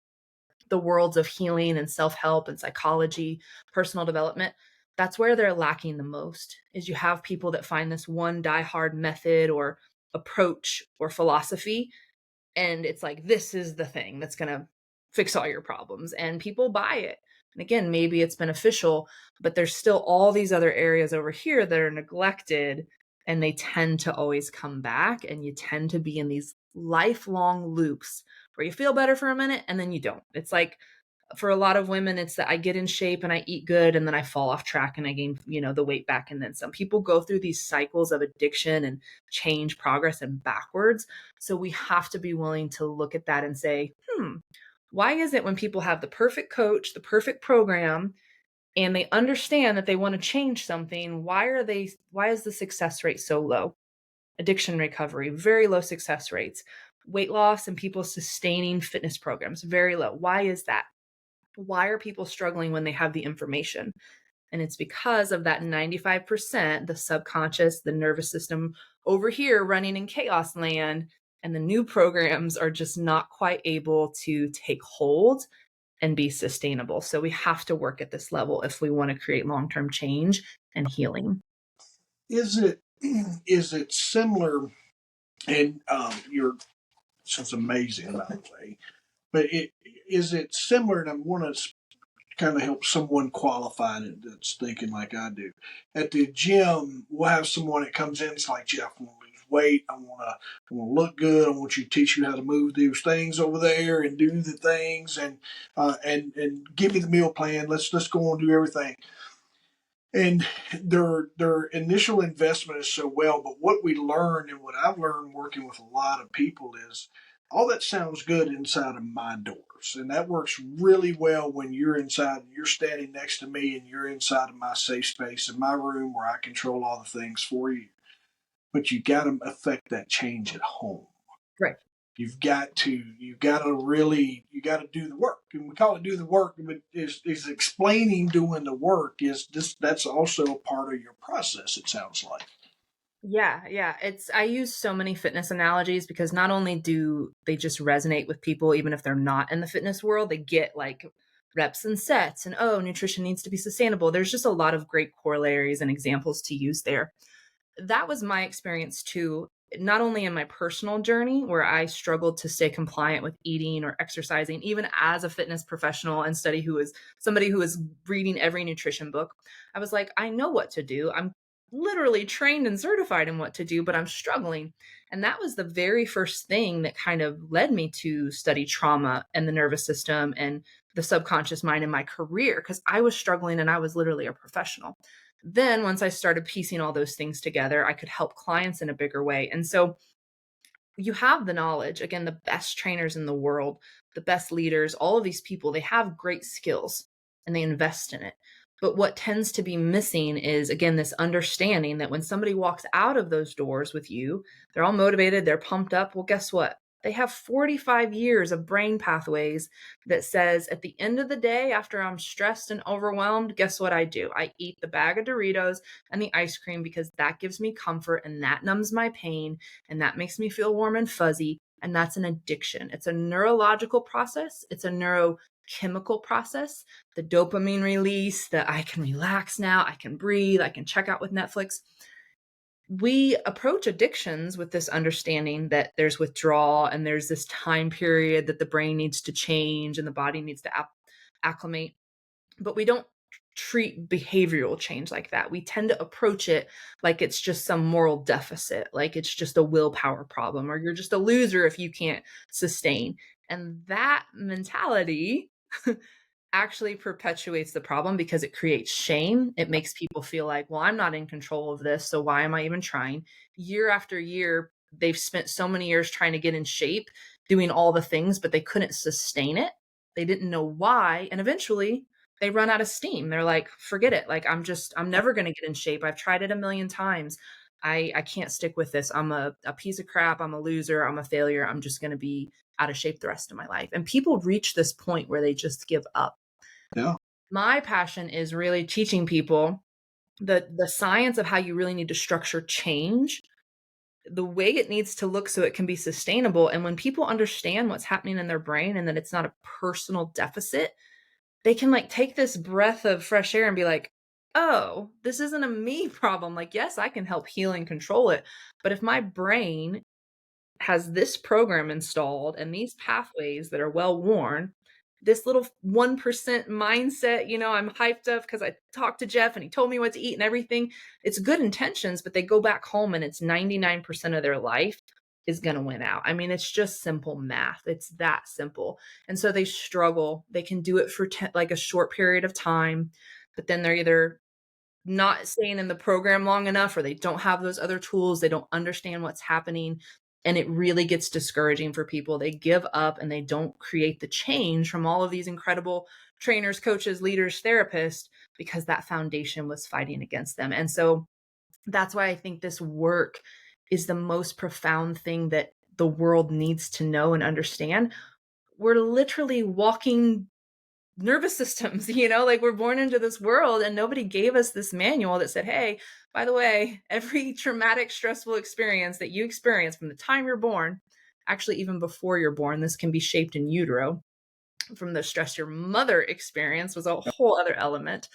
the worlds of healing and self-help and psychology, personal development, that's where they're lacking the most. Is you have people that find this one diehard method or approach or philosophy, and it's like, this is the thing that's going to fix all your problems, and people buy it. And again, maybe it's beneficial, but there's still all these other areas over here that are neglected, and they tend to always come back, and you tend to be in these lifelong loops where you feel better for a minute and then you don't. It's like For a lot of women, it's that I get in shape and I eat good and then I fall off track and I gain, the weight back. And then some people go through these cycles of addiction and change, progress, and backwards. So we have to be willing to look at that and say, why is it when people have the perfect coach, the perfect program, and they understand that they want to change something, why is the success rate so low? Addiction recovery, very low success rates. Weight loss and people sustaining fitness programs, very low. Why is that? Why are people struggling when they have the information? And it's because of that 95%, the subconscious, the nervous system over here running in chaos land, and the new programs are just not quite able to take hold and be sustainable. So we have to work at this level if we want to create long-term change and healing. Is it similar? And sounds amazing, by the way. But is it similar? And I want to kind of help someone qualified that's thinking like I do. At the gym, we'll have someone that comes in. It's like, Jeff, I want to lose weight. I want to look good. I want you to teach you how to move those things over there and do the things and give me the meal plan. Let's go and do everything. And their initial investment is so well, but what we learned and what I've learned working with a lot of people is all that sounds good inside of my doors. And that works really well when you're inside and you're standing next to me and you're inside of my safe space in my room where I control all the things for you. But you got to affect that change at home. Right. You've got to do the work. And we call it do the work, but is explaining doing the work that's also a part of your process, it sounds like. Yeah. I use so many fitness analogies because not only do they just resonate with people, even if they're not in the fitness world, they get like reps and sets and, nutrition needs to be sustainable. There's just a lot of great corollaries and examples to use there. That was my experience too, not only in my personal journey where I struggled to stay compliant with eating or exercising, even as a fitness professional and somebody who is reading every nutrition book. I was like, I know what to do. I'm literally trained and certified in what to do, but I'm struggling. And that was the very first thing that kind of led me to study trauma and the nervous system and the subconscious mind in my career, because I was struggling and I was literally a professional. Then once I started piecing all those things together, I could help clients in a bigger way. And so you have the knowledge, again, the best trainers in the world, the best leaders, all of these people, they have great skills and they invest in it. But what tends to be missing is, again, this understanding that when somebody walks out of those doors with you, they're all motivated, they're pumped up. Well, guess what? They have 45 years of brain pathways that says at the end of the day, after I'm stressed and overwhelmed, guess what I do? I eat the bag of Doritos and the ice cream because that gives me comfort and that numbs my pain and that makes me feel warm and fuzzy. And that's an addiction. It's a neurological process. It's a neurochemical process. The dopamine release, that I can relax now, I can breathe, I can check out with Netflix. We approach addictions with this understanding that there's withdrawal and there's this time period that the brain needs to change and the body needs to acclimate. But we don't treat behavioral change like that. We tend to approach it like it's just some moral deficit, like it's just a willpower problem, or you're just a loser if you can't sustain. And that mentality actually perpetuates the problem because it creates shame. It makes people feel like, well, I'm not in control of this, so why am I even trying? Year after year, they've spent so many years trying to get in shape, doing all the things, but they couldn't sustain it. They didn't know why. And eventually they run out of steam. They're like, forget it. Like, I'm never going to get in shape. I've tried it a million times. I can't stick with this. I'm a piece of crap. I'm a loser. I'm a failure. I'm just going to be out of shape the rest of my life. And people reach this point where they just give up. Yeah. My passion is really teaching people the science of how you really need to structure change, the way it needs to look so it can be sustainable. And when people understand what's happening in their brain and that it's not a personal deficit, they can like take this breath of fresh air and be like, oh, this isn't a me problem. Like, yes, I can help heal and control it. But if my brain has this program installed and these pathways that are well worn, this little 1% mindset, I'm hyped up because I talked to Jeff and he told me what to eat and everything. It's good intentions, but they go back home and it's 99% of their life. is going to win out. I mean, it's just simple math. It's that simple. And so they struggle. They can do it for like a short period of time, but then they're either not staying in the program long enough, or they don't have those other tools. They don't understand what's happening. And it really gets discouraging for people. They give up and they don't create the change from all of these incredible trainers, coaches, leaders, therapists, because that foundation was fighting against them. And so that's why I think this work is the most profound thing that the world needs to know and understand. We're literally walking nervous systems, like we're born into this world and nobody gave us this manual that said, hey, by the way, every traumatic, stressful experience that you experience from the time you're born, actually even before you're born, this can be shaped in utero from the stress your mother experienced was a whole other element.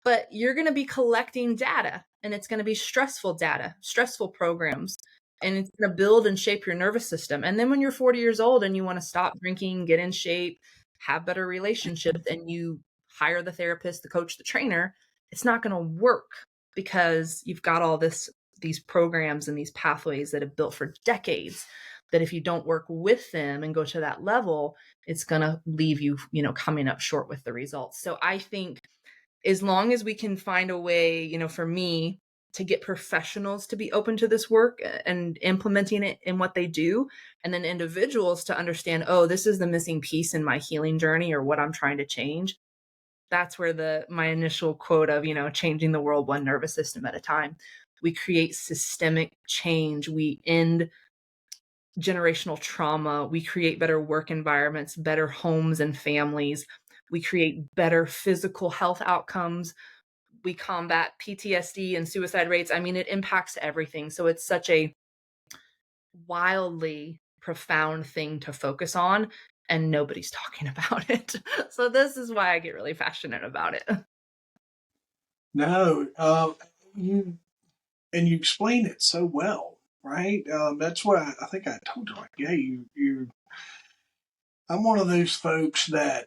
But you're going to be collecting data, and it's going to be stressful data, stressful programs, and it's going to build and shape your nervous system. And then when you're 40 years old and you want to stop drinking, get in shape, have better relationships, and you hire the therapist, the coach, the trainer, it's not going to work because you've got all these programs and these pathways that have built for decades that if you don't work with them and go to that level, it's going to leave you, coming up short with the results. So I think as long as we can find a way, for me, to get professionals to be open to this work and implementing it in what they do, and then individuals to understand, oh, this is the missing piece in my healing journey or what I'm trying to change. That's where my initial quote of, changing the world one nervous system at a time. We create systemic change. We end generational trauma. We create better work environments, better homes and families. We create better physical health outcomes. We combat PTSD and suicide rates. I mean, it impacts everything. So it's such a wildly profound thing to focus on, and nobody's talking about it. So this is why I get really passionate about it. No, you explain it so well, right? That's what I think I told you. Like, yeah, I'm one of those folks that,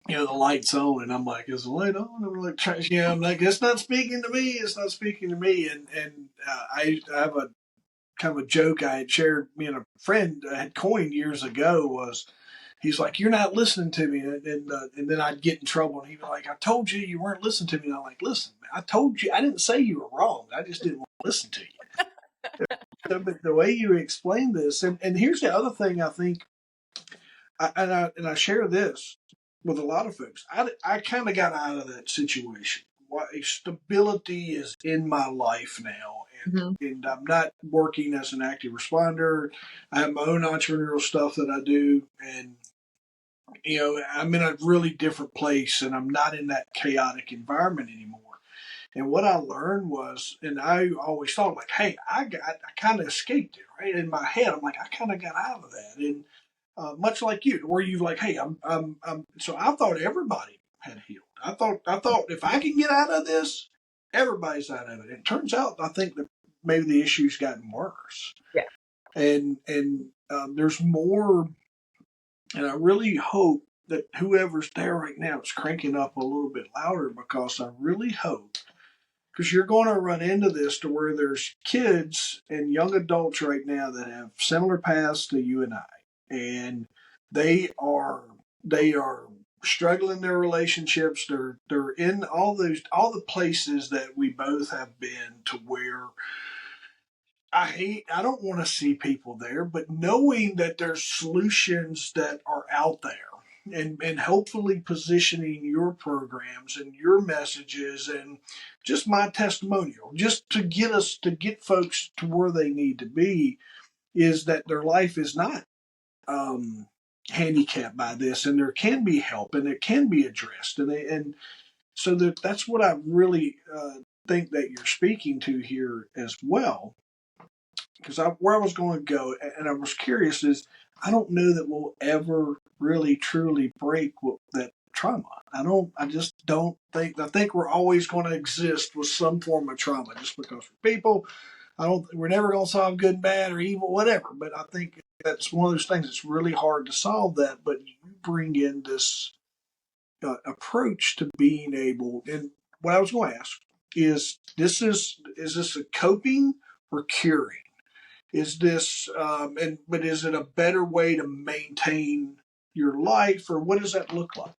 the light's on, and I'm like, is the light on? I'm like, I'm like, it's not speaking to me. It's not speaking to me. And I have a kind of a joke I had shared. Me and a friend had coined years ago was, he's like, you're not listening to me, and then I'd get in trouble, and he'd be like, I told you weren't listening to me. And I'm like, listen, I told you, I didn't say you were wrong. I just didn't want to listen to you. So, but the way you explain this, and here's the other thing I think, I share this with a lot of folks. I kind of got out of that situation. Stability is in my life now, and I'm not working as an active responder. I have my own entrepreneurial stuff that I do, and I'm in a really different place, and I'm not in that chaotic environment anymore. And what I learned was, and I always thought like, hey, I kind of escaped it, right? In my head, I'm like, I kind of got out of that, and much like you, where you like, hey, I'm. So I thought everybody had healed. I thought if I can get out of this, everybody's out of it. It turns out, I think that maybe the issue's gotten worse. Yeah. And there's more, and I really hope that whoever's there right now is cranking up a little bit louder, because I really hope, because you're going to run into this to where there's kids and young adults right now that have similar paths to you and I. And they are struggling in their relationships. They're in all the places that we both have been, to where I don't want to see people there, but knowing that there's solutions that are out there, and hopefully positioning your programs and your messages and just my testimonial, just to get folks to where they need to be, is that their life is not handicapped by this, and there can be help, and it can be addressed, and so that's what I really think that you're speaking to here as well. Because where I was going to go, and I was curious, is I don't know that we'll ever really truly break that trauma. I just don't think. I think we're always going to exist with some form of trauma, just because we're people. We're never going to solve good and bad or evil, whatever. But I think that's one of those things that's really hard to solve that. But you bring in this approach to being able, and what I was going to ask is this a coping or curing? Is this, but is it a better way to maintain your life, or what does that look like?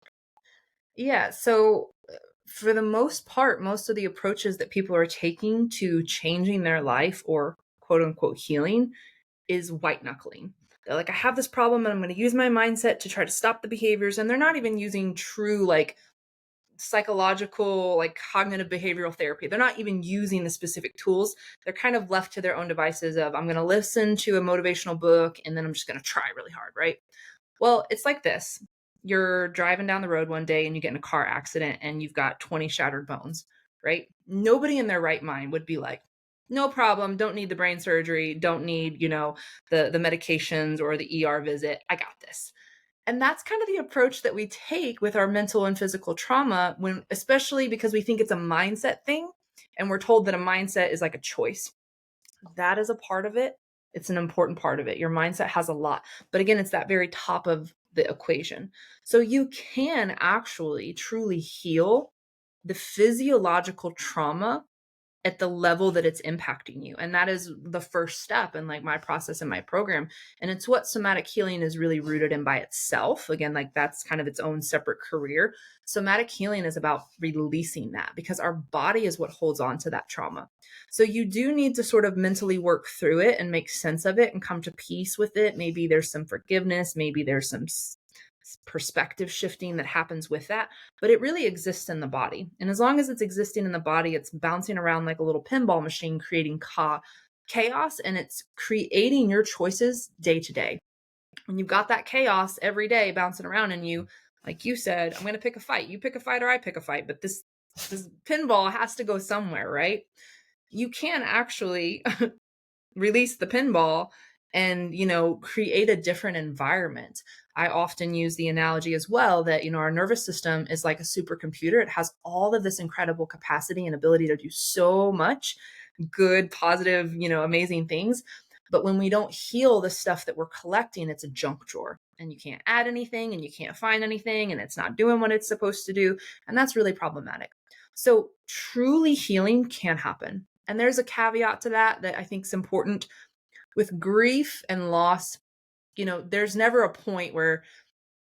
Yeah. So for the most part, most of the approaches that people are taking to changing their life or quote unquote healing is white knuckling. They're like, I have this problem and I'm going to use my mindset to try to stop the behaviors. And they're not even using true, like, psychological, like cognitive behavioral therapy. They're not even using the specific tools. They're kind of left to their own devices of, I'm going to listen to a motivational book and then I'm just going to try really hard, right? Well, it's like this. You're driving down the road one day and you get in a car accident and you've got 20 shattered bones, right? Nobody in their right mind would be like, no problem, don't need the brain surgery, don't need, the medications or the ER visit. I got this. And that's kind of the approach that we take with our mental and physical trauma, when, especially because we think it's a mindset thing and we're told that a mindset is like a choice. That is a part of it. It's an important part of it. Your mindset has a lot. But again, it's that very top of the equation. So you can actually truly heal the physiological trauma at the level that it's impacting you. And that is the first step in like my process in my program. And it's what somatic healing is really rooted in by itself. Again, like that's kind of its own separate career. Somatic healing is about releasing that because our body is what holds on to that trauma. So you do need to sort of mentally work through it and make sense of it and come to peace with it. Maybe there's some forgiveness, maybe there's some perspective shifting that happens with that, but it really exists in the body. And as long as it's existing in the body, it's bouncing around like a little pinball machine, creating chaos, and it's creating your choices day to day. When you've got that chaos every day bouncing around in you, like you said, I'm going to pick a fight. You pick a fight or I pick a fight, but this pinball has to go somewhere, right? You can actually release the pinball and, create a different environment. I often use the analogy as well that, our nervous system is like a supercomputer. It has all of this incredible capacity and ability to do so much good, positive, amazing things. But when we don't heal the stuff that we're collecting, it's a junk drawer and you can't add anything and you can't find anything and it's not doing what it's supposed to do. And that's really problematic. So truly healing can happen. And there's a caveat to that I think is important. With grief and loss, there's never a point where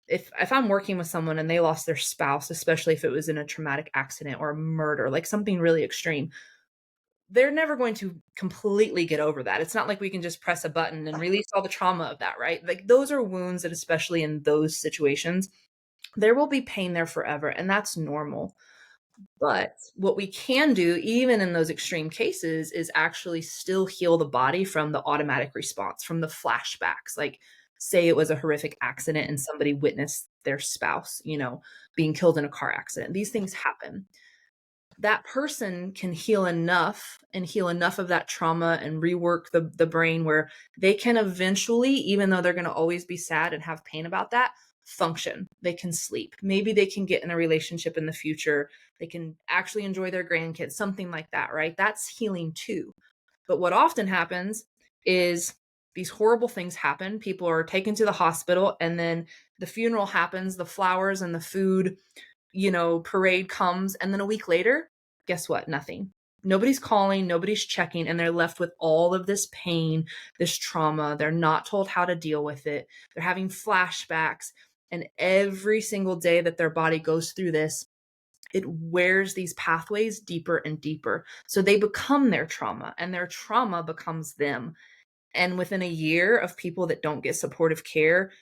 if I'm working with someone and they lost their spouse, especially if it was in a traumatic accident or a murder, like something really extreme, they're never going to completely get over that. It's not like we can just press a button and release all the trauma of that, right? Like those are wounds that, especially in those situations, there will be pain there forever. And that's normal. But what we can do, even in those extreme cases, is actually still heal the body from the automatic response, from the flashbacks. Like, say it was a horrific accident and somebody witnessed their spouse, being killed in a car accident. These things happen. That person can heal enough of that trauma and rework the brain where they can eventually, even though they're going to always be sad and have pain about that, function. They can sleep. Maybe they can get in a relationship in the future. They can actually enjoy their grandkids, something like that, right? That's healing too. But what often happens is these horrible things happen. People are taken to the hospital and then the funeral happens, the flowers and the food, parade comes. And then a week later, guess what? Nothing. Nobody's calling, nobody's checking, and they're left with all of this pain, this trauma. They're not told how to deal with it. They're having flashbacks. And every single day that their body goes through this, it wears these pathways deeper and deeper. So they become their trauma and their trauma becomes them. And within a year of people that don't get supportive care,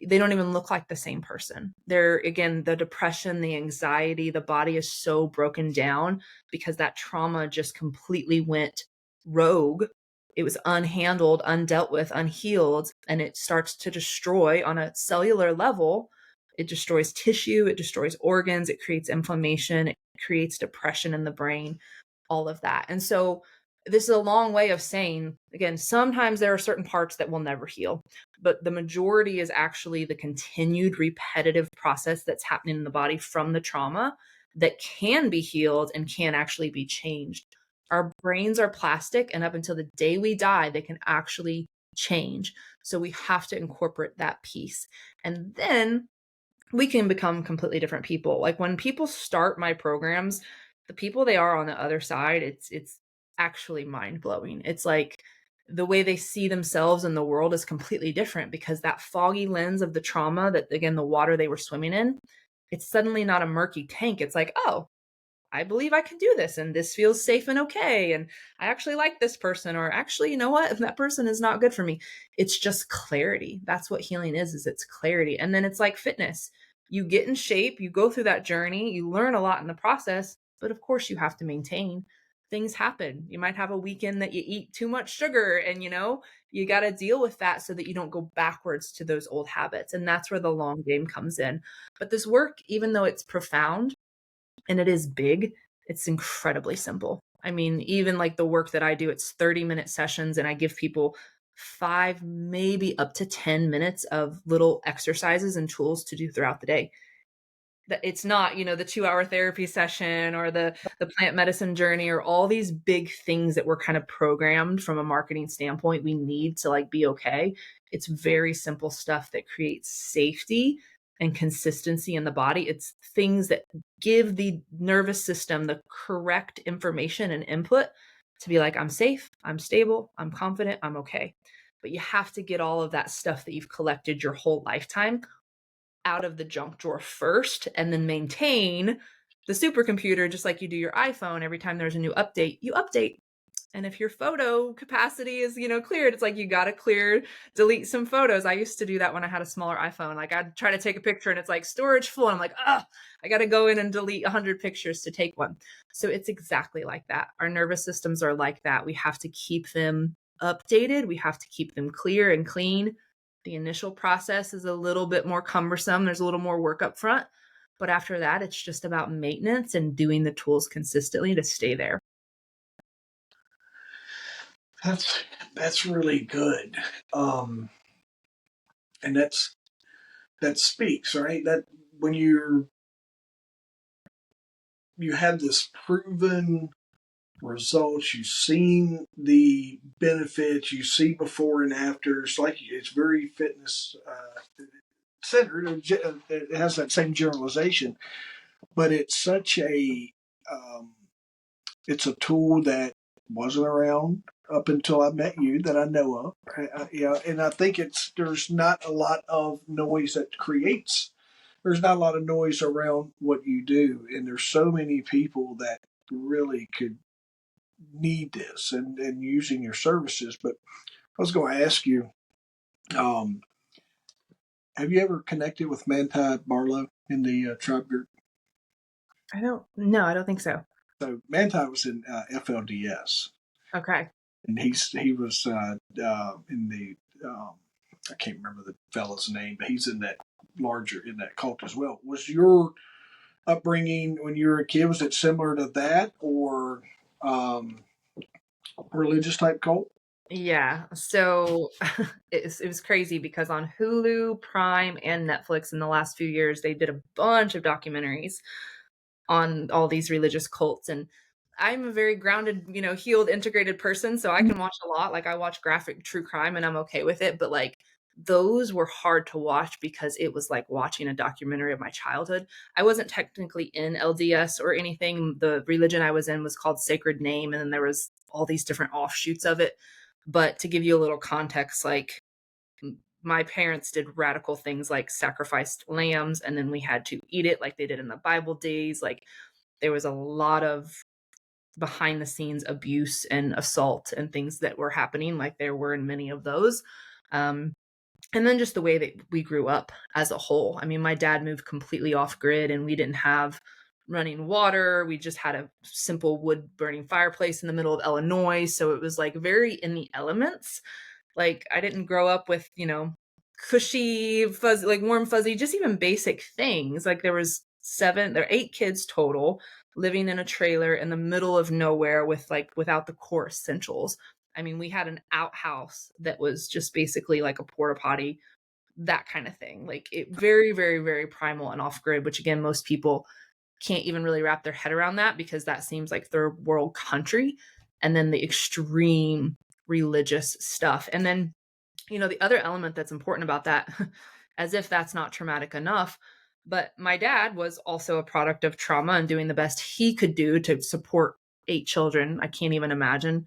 they don't even look like the same person. They're, again, the depression, the anxiety, the body is so broken down because that trauma just completely went rogue. It was unhandled, undealt with, unhealed, and it starts to destroy on a cellular level. It destroys tissue, it destroys organs, it creates inflammation, it creates depression in the brain, all of that. And so this is a long way of saying, again, sometimes there are certain parts that will never heal, but the majority is actually the continued repetitive process that's happening in the body from the trauma that can be healed and can actually be changed. Our brains are plastic, and up until the day we die, they can actually change. So we have to incorporate that piece. And then we can become completely different people. Like when people start my programs, the people they are on the other side, it's actually mind-blowing. It's like the way they see themselves in the world is completely different, because that foggy lens of the trauma, that again, the water they were swimming in, it's suddenly not a murky tank. It's like, oh, I believe I can do this, and this feels safe and okay, and I actually like this person, or actually, you know what, that person is not good for me. It's just clarity. That's what healing is it's clarity. And then it's like fitness. You get in shape, you go through that journey, you learn a lot in the process, but of course you have to maintain. Things happen. You might have a weekend that you eat too much sugar, and you got to deal with that so that you don't go backwards to those old habits. And that's where the long game comes in. But this work, even though it's profound, and it is big, it's incredibly simple. I mean, even like the work that I do, it's 30-minute sessions, and I give people 5, maybe up to 10 minutes of little exercises and tools to do throughout the day. It's not, the 2-hour therapy session or the plant medicine journey or all these big things that we're kind of programmed from a marketing standpoint we need to like be okay. It's very simple stuff that creates safety and consistency in the body. It's things that give the nervous system the correct information and input to be like, I'm safe, I'm stable, I'm confident, I'm okay. But you have to get all of that stuff that you've collected your whole lifetime out of the junk drawer first, and then maintain the supercomputer, just like you do your iPhone. Every time there's a new update, you update. And if your photo capacity is, cleared, it's like you got to delete some photos. I used to do that when I had a smaller iPhone. Like I'd try to take a picture and it's like storage full. And I'm like, I got to go in and delete 100 pictures to take one. So it's exactly like that. Our nervous systems are like that. We have to keep them updated. We have to keep them clear and clean. The initial process is a little bit more cumbersome. There's a little more work up front. But after that, it's just about maintenance and doing the tools consistently to stay there. That's really good. And that speaks, right? That when you have this proven results, you've seen the benefits, you see before and after. It's very fitness centered. It has that same generalization, but it's such it's a tool that wasn't around up until I met you, that I know of. And I think there's not a lot of noise that creates. There's not a lot of noise around what you do, and there's so many people that really could need this and using your services. But I was going to ask you, have you ever connected with Manti Barlow in the tribe group? I don't think so. So Manti was in FLDS. Okay. And he was in the I can't remember the fellow's name, but he's in that cult as well. Was your upbringing when you were a kid, was it similar to that, or religious type cult? Yeah. So it was crazy, because on Hulu, Prime, and Netflix in the last few years, they did a bunch of documentaries on all these religious cults. And I'm a very grounded, healed, integrated person. So I can watch a lot. Like I watch graphic true crime and I'm okay with it. But like those were hard to watch because it was like watching a documentary of my childhood. I wasn't technically in LDS or anything. The religion I was in was called Sacred Name. And then there was all these different offshoots of it. But to give you a little context, like my parents did radical things like sacrificed lambs, and then we had to eat it like they did in the Bible days. Like there was a lot of behind the scenes abuse and assault and things that were happening, like there were in many of those. And then just the way that we grew up as a whole. I mean, my dad moved completely off grid, and we didn't have running water. We just had a simple wood burning fireplace in the middle of Illinois. So it was like very in the elements. Like I didn't grow up with, cushy, fuzzy, like warm, fuzzy, just even basic things. Like there were 8 kids total living in a trailer in the middle of nowhere without the core essentials. I mean, we had an outhouse that was just basically like a porta potty, that kind of thing. Like it very, very, very primal and off grid, which again, most people can't even really wrap their head around that, because that seems like third world country. And then the extreme religious stuff. And then, the other element that's important about that, as if that's not traumatic enough, but my dad was also a product of trauma and doing the best he could do to support 8 children. I can't even imagine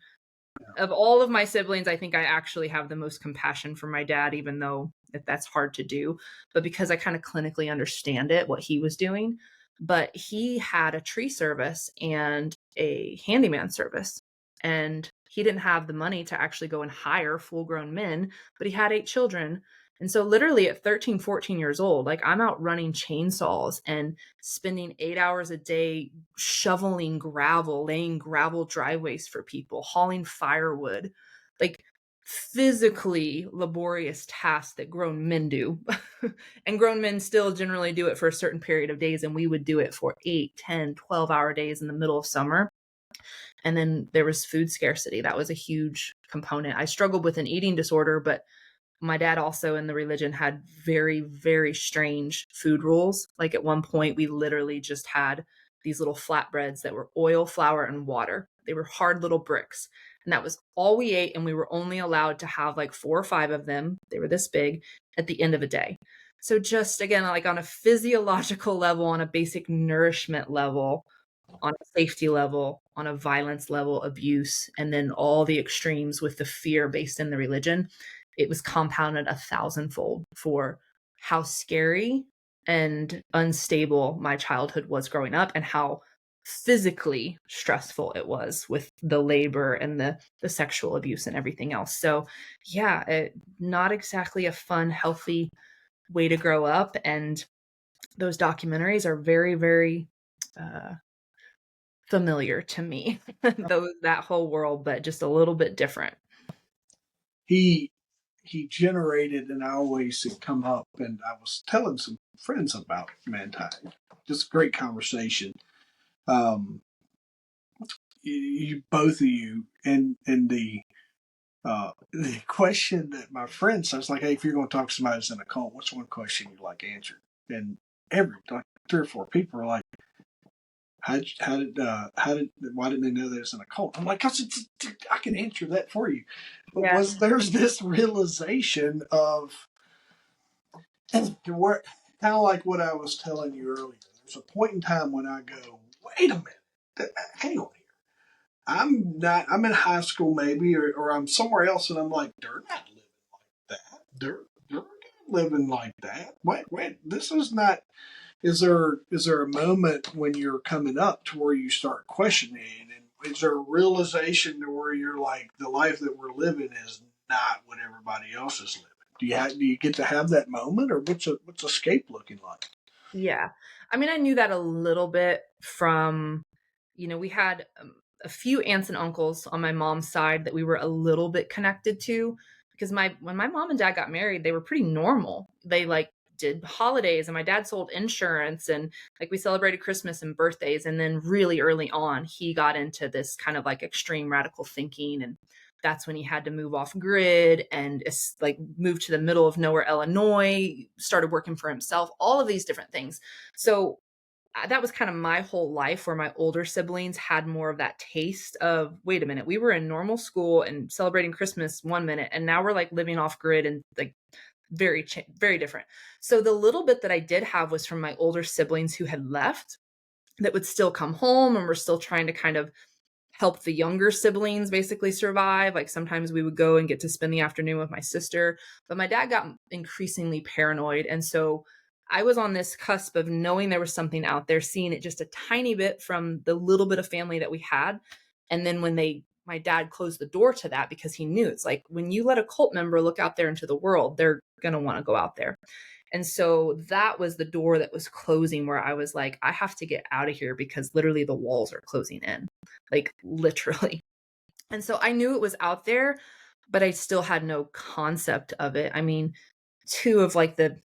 of all of my siblings, I think I actually have the most compassion for my dad, even though that's hard to do. But because I kind of clinically understand it, what he was doing. But he had a tree service and a handyman service. And he didn't have the money to actually go and hire full grown men, but he had 8 children. And so literally at 13, 14 years old, like I'm out running chainsaws and spending 8 hours a day shoveling gravel, laying gravel driveways for people, hauling firewood, like physically laborious tasks that grown men do. And grown men still generally do it for a certain period of days. And we would do it for 8, 10, 12-hour days in the middle of summer. And then there was food scarcity. That was a huge component. I struggled with an eating disorder, but my dad also in the religion had very, very strange food rules. Like at one point, we literally just had these little flatbreads that were oil, flour, and water. They were hard little bricks. And that was all we ate. And we were only allowed to have like 4 or 5 of them. They were this big at the end of a day. So just again, like on a physiological level, on a basic nourishment level, on a safety level, on a violence level, abuse, and then all the extremes with the fear based in the religion, it was compounded 1,000-fold for how scary and unstable my childhood was growing up and how physically stressful it was with the labor and the sexual abuse and everything else. So yeah, not exactly a fun, healthy way to grow up. And those documentaries are very, very familiar to me. That whole world, but just a little bit different. He generated, and I always come up, and I was telling some friends about Mankind. Just a great conversation. You both of you, and the question that my friend says, like, hey, if you're going to talk to somebody that's in a cult, what's one question you like answered? And every like 3 or 4 people are like, why didn't they know that it's in a cult? I'm like, cause I can answer that for you. But there's this realization of where, kind of like what I was telling you earlier. There's a point in time when I go, wait a minute, hang on here. I'm in high school maybe, or I'm somewhere else, and I'm like, they're not living like that. They're not living like that. Wait, this is not. Is there a moment when you're coming up to where you start questioning, and is there a realization to where you're like, the life that we're living is not what everybody else is living? Do you get to have that moment, or what's escape looking like? Yeah, I mean, I knew that a little bit from, we had a few aunts and uncles on my mom's side that we were a little bit connected to, because when my mom and dad got married, they were pretty normal. They like did holidays, and my dad sold insurance, and like we celebrated Christmas and birthdays. And then really early on, he got into this kind of like extreme radical thinking, and that's when he had to move off grid and like move to the middle of nowhere, Illinois, started working for himself, all of these different things. So that was kind of my whole life, where my older siblings had more of that taste of, wait a minute, we were in normal school and celebrating Christmas one minute, and now we're like living off grid and like very different. So the little bit that I did have was from my older siblings who had left, that would still come home and were still trying to kind of help the younger siblings basically survive. Like sometimes we would go and get to spend the afternoon with my sister, but my dad got increasingly paranoid. And so I was on this cusp of knowing there was something out there, seeing it just a tiny bit from the little bit of family that we had. And then when my dad closed the door to that, because he knew it's like, when you let a cult member look out there into the world, they're going to want to go out there. And so that was the door that was closing, where I was like, I have to get out of here, because literally the walls are closing in, like literally. And so I knew it was out there, but I still had no concept of it. I mean, 2 of like the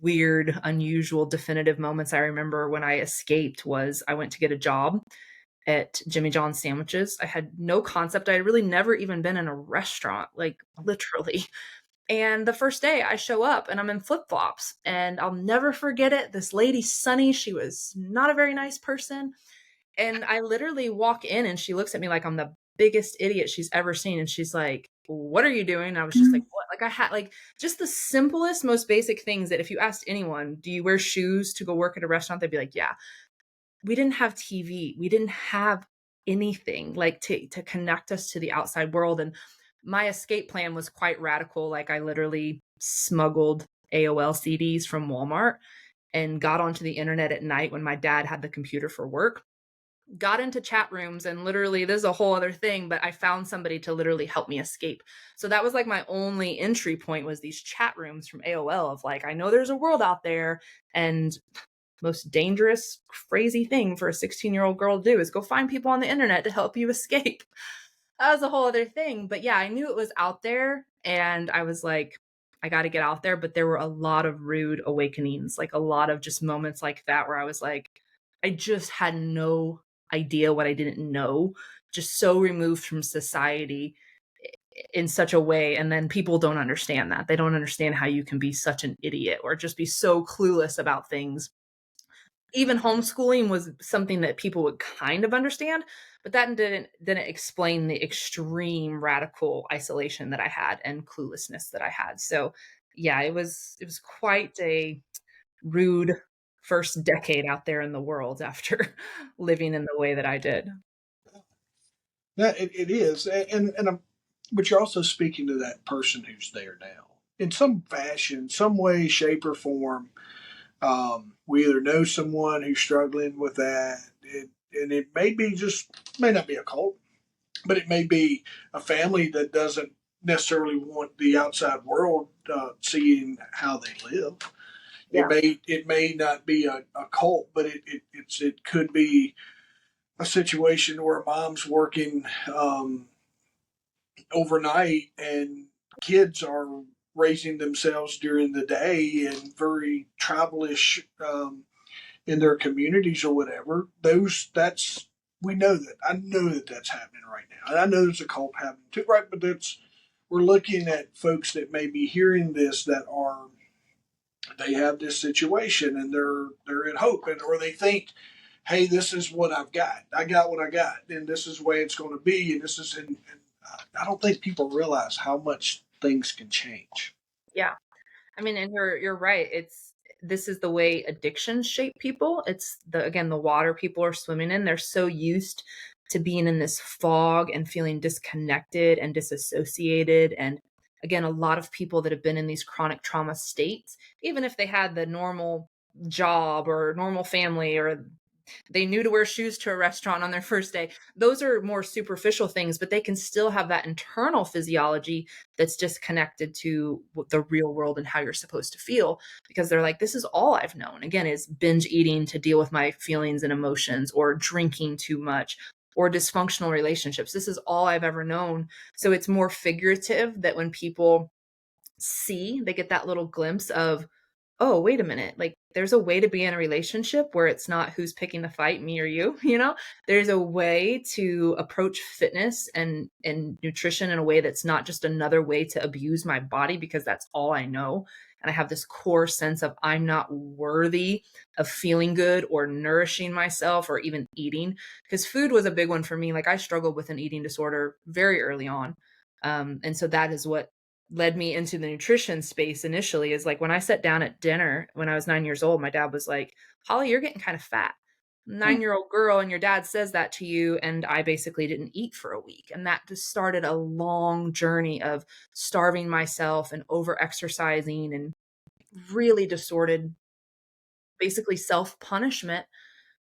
weird, unusual, definitive moments I remember when I escaped was I went to get a job at Jimmy John's sandwiches. I had no concept. I had really never even been in a restaurant, like literally. And the first day I show up and I'm in flip-flops, and I'll never forget it. This lady, Sunny, she was not a very nice person. And I literally walk in and she looks at me like I'm the biggest idiot she's ever seen. And she's like, what are you doing? And I was just like, what? Like I had like just the simplest, most basic things that if you asked anyone, do you wear shoes to go work at a restaurant? They'd be like, yeah. We didn't have TV. We didn't have anything, like to connect us to the outside world. And my escape plan was quite radical. Like I literally smuggled AOL CDs from Walmart and got onto the internet at night when my dad had the computer for work, got into chat rooms, and literally, this is a whole other thing, but I found somebody to literally help me escape. So that was like my only entry point, was these chat rooms from AOL of like, I know there's a world out there, and most dangerous, crazy thing for a 16-year-old girl to do is go find people on the internet to help you escape. That was a whole other thing. But yeah, I knew it was out there, and I was like, I got to get out there. But there were a lot of rude awakenings, like a lot of just moments like that where I was like, I just had no idea what I didn't know, just so removed from society in such a way. And then people don't understand that. They don't understand how you can be such an idiot or just be so clueless about things. Even homeschooling was something that people would kind of understand, but that didn't explain the extreme radical isolation that I had and cluelessness that I had. So yeah, it was quite a rude first decade out there in the world after living in the way that I did. Yeah, it is, but you're also speaking to that person who's there now in some fashion, some way, shape, or form. We either know someone who's struggling with that, and it may not be a cult, but it may be a family that doesn't necessarily want the outside world seeing how they live. Yeah. It may not be a cult, but it could be a situation where mom's working overnight and kids are raising themselves during the day and very tribalish in their communities or whatever. We know that. I know that that's happening right now, and I know there's a cult happening too, right? But we're looking at folks that may be hearing this they have this situation and they're at hope, or they think, hey, this is what I've got. I got what I got, and this is the way it's going to be, and I don't think people realize how much things can change. Yeah. I mean, and you're right. This is the way addictions shape people. It's the water people are swimming in. They're so used to being in this fog and feeling disconnected and disassociated. And again, a lot of people that have been in these chronic trauma states, even if they had the normal job or normal family, or they knew to wear shoes to a restaurant on their first day, those are more superficial things, but they can still have that internal physiology that's disconnected to the real world and how you're supposed to feel, because they're like, this is all I've known, again, is binge eating to deal with my feelings and emotions, or drinking too much, or dysfunctional relationships. This is all I've ever known. So it's more figurative, that when people they get that little glimpse of, oh, wait a minute, like there's a way to be in a relationship where it's not who's picking the fight, me or you, there's a way to approach fitness and nutrition in a way that's not just another way to abuse my body because that's all I know. And I have this core sense of I'm not worthy of feeling good or nourishing myself or even eating, because food was a big one for me. Like I struggled with an eating disorder very early on. And so that is what led me into the nutrition space initially, is like when I sat down at dinner when I was 9 years old, my dad was like, Holly, you're getting kind of fat. 9-year-old girl, and your dad says that to you. And I basically didn't eat for a week. And that just started a long journey of starving myself and over exercising and really distorted, basically self-punishment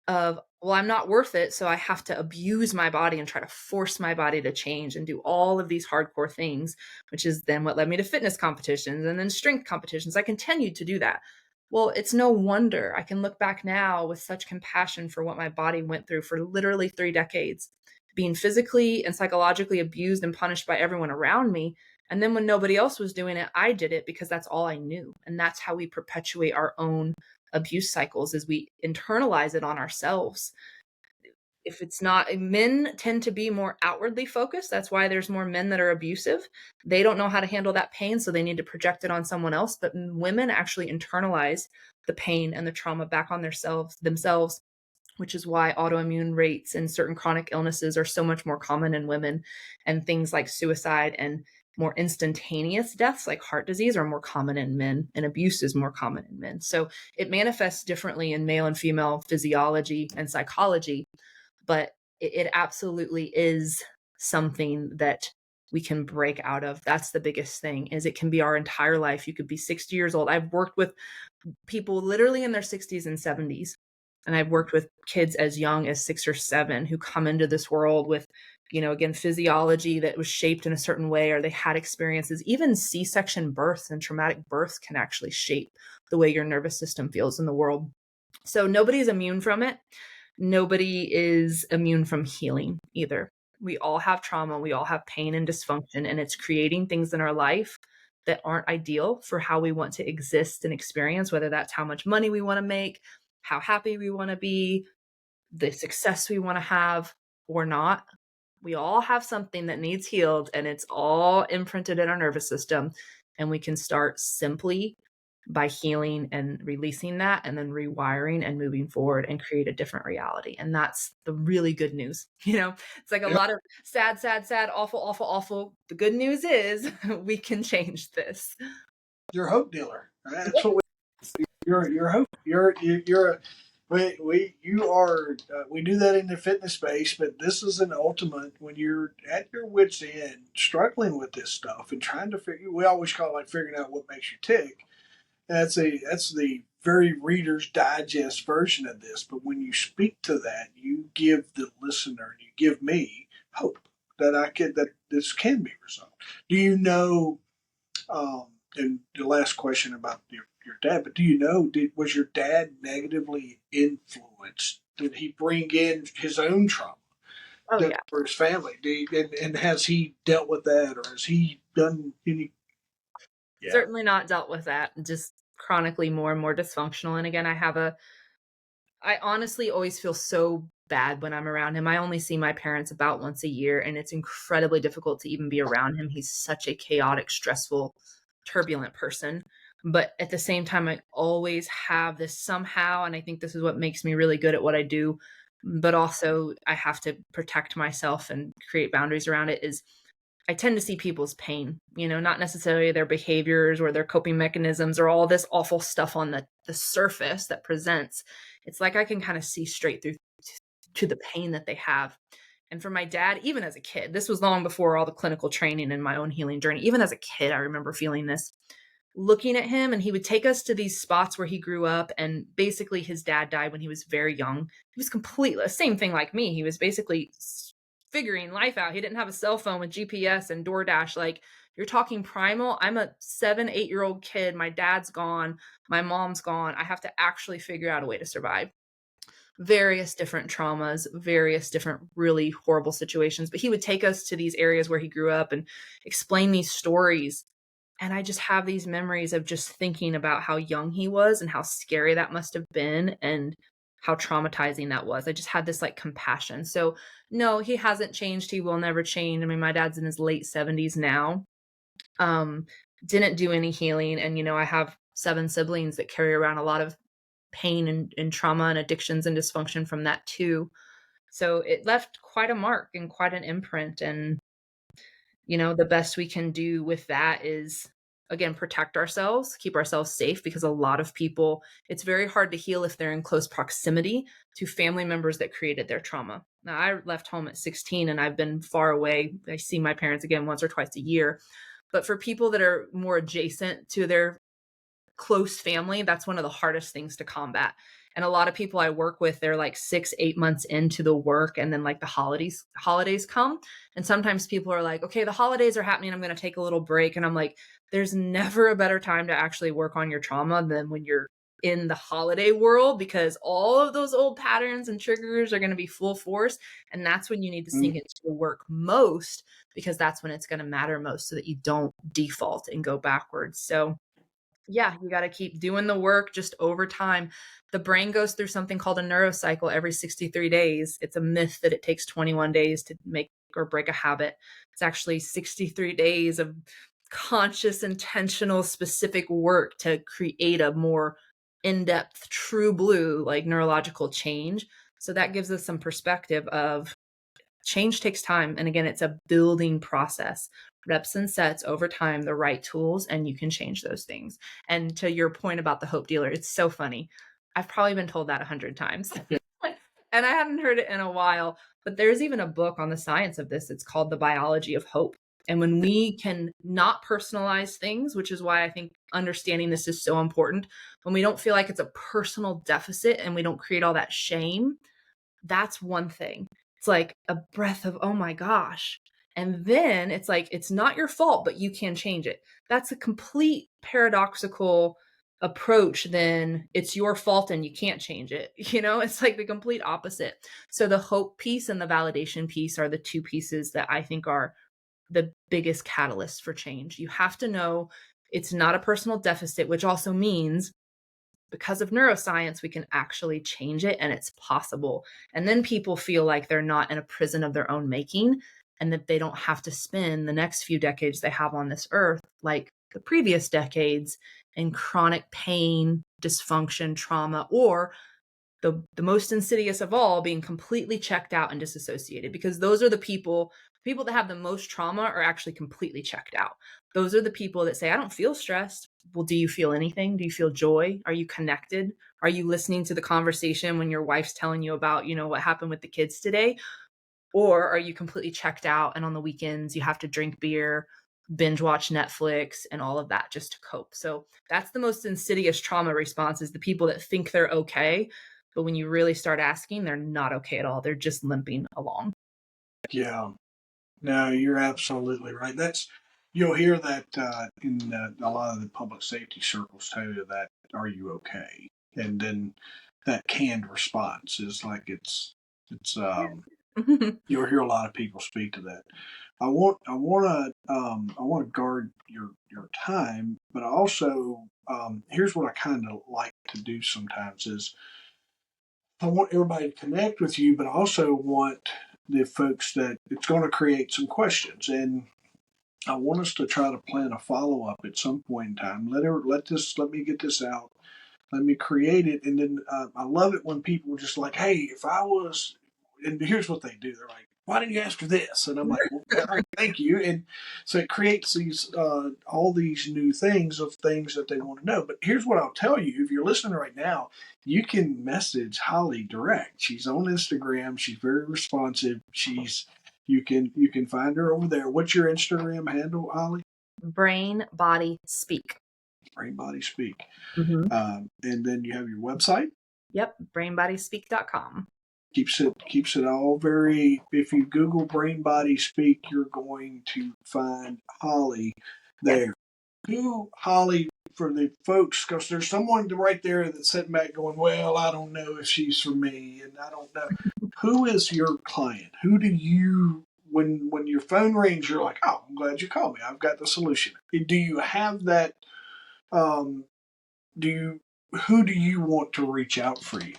of, well, I'm not worth it, so I have to abuse my body and try to force my body to change and do all of these hardcore things, which is then what led me to fitness competitions and then strength competitions. I continued to do that. Well, it's no wonder I can look back now with such compassion for what my body went through for literally 3 decades, being physically and psychologically abused and punished by everyone around me. And then when nobody else was doing it, I did it because that's all I knew. And that's how we perpetuate our own abuse cycles, is we internalize it on ourselves. If it's not, men tend to be more outwardly focused. That's why there's more men that are abusive. They don't know how to handle that pain, so they need to project it on someone else. But women actually internalize the pain and the trauma back on themselves, which is why autoimmune rates and certain chronic illnesses are so much more common in women, and things like suicide and more instantaneous deaths like heart disease are more common in men, and abuse is more common in men. So it manifests differently in male and female physiology and psychology, but it absolutely is something that we can break out of. That's the biggest thing, is it can be our entire life. You could be 60 years old. I've worked with people literally in their 60s and 70s. And I've worked with kids as young as 6 or 7 who come into this world with, again, physiology that was shaped in a certain way, or they had experiences. Even C-section births and traumatic births can actually shape the way your nervous system feels in the world. So nobody's immune from it. Nobody is immune from healing either. We all have trauma. We all have pain and dysfunction, and it's creating things in our life that aren't ideal for how we want to exist and experience, whether that's how much money we want to make, how happy we want to be, the success we want to have or not. We all have something that needs healed, and it's all imprinted in our nervous system. And we can start simply by healing and releasing that, and then rewiring and moving forward and create a different reality. And that's the really good news. It's like a lot of sad, awful, awful, awful. The good news is we can change this. You're a hope dealer. Right? That's what you're a hope. You're a you are. We do that in the fitness space, but this is an ultimate when you're at your wit's end, struggling with this stuff and trying to figure. We always call it like figuring out what makes you tick. That's the very Reader's Digest version of this. But when you speak to that, you give the listener, you give me hope that this can be resolved. Do you know? And the last question about your dad, but do you know, was your dad negatively influenced? Did he bring in his own trauma for his family? And has he dealt with that, or has he done any? Yeah. Certainly not dealt with that, just chronically more and more dysfunctional. And again, I honestly always feel so bad when I'm around him. I only see my parents about once a year, and it's incredibly difficult to even be around him. He's such a chaotic, stressful, turbulent person. But at the same time, I always have this somehow, and I think this is what makes me really good at what I do, but also I have to protect myself and create boundaries around it, is I tend to see people's pain, not necessarily their behaviors or their coping mechanisms or all this awful stuff on the surface that presents. It's like I can kind of see straight through to the pain that they have. And for my dad, even as a kid, this was long before all the clinical training and my own healing journey. Even as a kid, I remember feeling this, looking at him, and he would take us to these spots where he grew up. And basically his dad died when he was very young. He was completely same thing like me. He was basically figuring life out. He didn't have a cell phone with GPS and DoorDash. Like, you're talking primal. I'm a 7-8-year-old kid. My dad's gone. My mom's gone. I have to actually figure out a way to survive. Various different traumas, various different really horrible situations. But he would take us to these areas where he grew up and explain these stories. And I just have these memories of just thinking about how young he was and how scary that must have been and how traumatizing that was. I just had this like compassion. So no, he hasn't changed. He will never change. I mean, my dad's in his late 70s now. Didn't do any healing. And, I have 7 siblings that carry around a lot of pain and trauma and addictions and dysfunction from that too. So it left quite a mark and quite an imprint. And, the best we can do with that is, again, protect ourselves, keep ourselves safe, because a lot of people, it's very hard to heal if they're in close proximity to family members that created their trauma. Now, I left home at 16 and I've been far away. I see my parents again once or twice a year. But for people that are more adjacent to their close family, that's one of the hardest things to combat. And a lot of people I work with, they're like 6-8 months into the work, and then like the holidays come. And sometimes people are like, okay, the holidays are happening, I'm going to take a little break. And I'm like, there's never a better time to actually work on your trauma than when you're in the holiday world, because all of those old patterns and triggers are going to be full force. And that's when you need to sink into the work most, because that's when it's going to matter most, so that you don't default and go backwards. So yeah, you got to keep doing the work just over time. The brain goes through something called a neurocycle every 63 days. It's a myth that it takes 21 days to make or break a habit. It's actually 63 days of conscious, intentional, specific work to create a more in-depth, true blue, like neurological change. So that gives us some perspective of change takes time. And again, it's a building process. Reps and sets over time, the right tools, and you can change those things. And to your point about the hope dealer, it's so funny. I've probably been told that 100 times. And I hadn't heard it in a while, but there's even a book on the science of this. It's called The Biology of Hope. And when we can not personalize things, which is why I think understanding this is so important, when we don't feel like it's a personal deficit and we don't create all that shame, that's one thing. It's like a breath of, oh my gosh. And then it's like, it's not your fault, but you can change it. That's a complete paradoxical approach. Then it's your fault and you can't change it. It's like the complete opposite. So the hope piece and the validation piece are the two pieces that I think are the biggest catalyst for change. You have to know it's not a personal deficit, which also means because of neuroscience, we can actually change it and it's possible. And then people feel like they're not in a prison of their own making and that they don't have to spend the next few decades they have on this earth, like the previous decades, in chronic pain, dysfunction, trauma, or the most insidious of all, being completely checked out and disassociated, because those are the people that have the most trauma are actually completely checked out. Those are the people that say, I don't feel stressed. Well, do you feel anything? Do you feel joy? Are you connected? Are you listening to the conversation when your wife's telling you about, what happened with the kids today? Or are you completely checked out and on the weekends you have to drink beer, binge watch Netflix and all of that just to cope? So that's the most insidious trauma response, is the people that think they're okay. But when you really start asking, they're not okay at all. They're just limping along. Yeah. No, you're absolutely right. You'll hear that in a lot of the public safety circles tell you that, are you okay? And then that canned response is like, it's you'll hear a lot of people speak to that. I want to guard your time, but I also, here's what I kind of like to do sometimes is I want everybody to connect with you, but I also want the folks that it's going to create some questions. And I want us to try to plan a follow up at some point in time. Let me get this out. Let me create it. And then I love it when people just like, hey, if I was, and here's what they do. They're like, why didn't you ask her this? And I'm like, well, all right, thank you. And so it creates these, all these new things of things that they want to know. But here's what I'll tell you. If you're listening right now, you can message Holly direct. She's on Instagram. She's very responsive. You can find her over there. What's your Instagram handle, Holly? Brain, Body, Speak. Brain, Body, Speak. Mm-hmm. And then you have your website. Yep, brainbodyspeak.com. Keeps it all very. If you Google Brain, Body, Speak, you're going to find Holly there. Who, Holly, for the folks, because there's someone right there that's sitting back going, well, I don't know if she's for me, and I don't know. Who is your client? Who do you, when your phone rings, you're like, oh, I'm glad you called me. I've got the solution. Do you have that? Who do you want to reach out for you?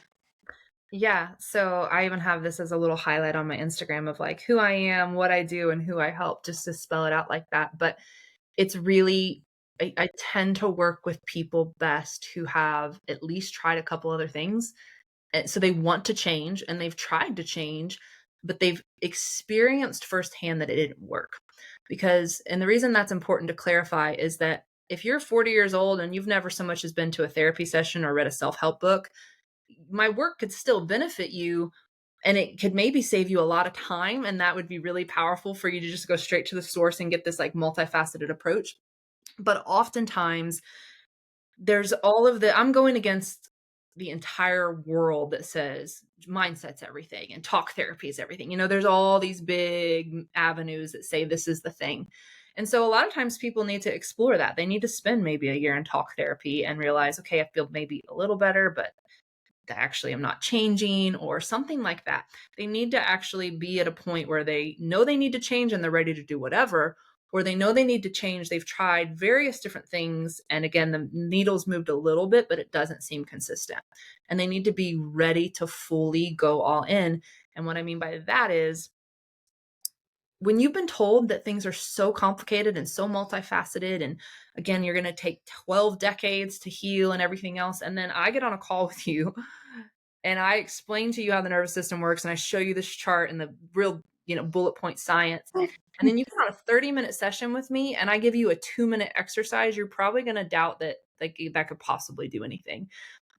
Yeah. So I even have this as a little highlight on my Instagram of like who I am, what I do, and who I help, just to spell it out like that. But it's really, I tend to work with people best who have at least tried a couple other things. And so they want to change and they've tried to change, but they've experienced firsthand that it didn't work. And the reason that's important to clarify is that if you're 40 years old and you've never so much as been to a therapy session or read a self-help book, my work could still benefit you and it could maybe save you a lot of time. And that would be really powerful for you to just go straight to the source and get this like multifaceted approach. But oftentimes there's I'm going against the entire world that says mindset's everything and talk therapy is everything. There's all these big avenues that say this is the thing. And so a lot of times people need to explore that. They need to spend maybe a year in talk therapy and realize, okay, I feel maybe a little better, but actually I'm not changing or something like that. They need to actually be at a point where they know they need to change and they're ready to do whatever, or they know they need to change. They've tried various different things. And again, the needle's moved a little bit, but it doesn't seem consistent. And they need to be ready to fully go all in. And what I mean by that is when you've been told that things are so complicated and so multifaceted, and again, you're going to take 12 decades to heal and everything else. And then I get on a call with you and I explain to you how the nervous system works. And I show you this chart and the real, bullet point science. And then you get on a 30-minute session with me and I give you a 2-minute exercise. You're probably going to doubt that that could possibly do anything.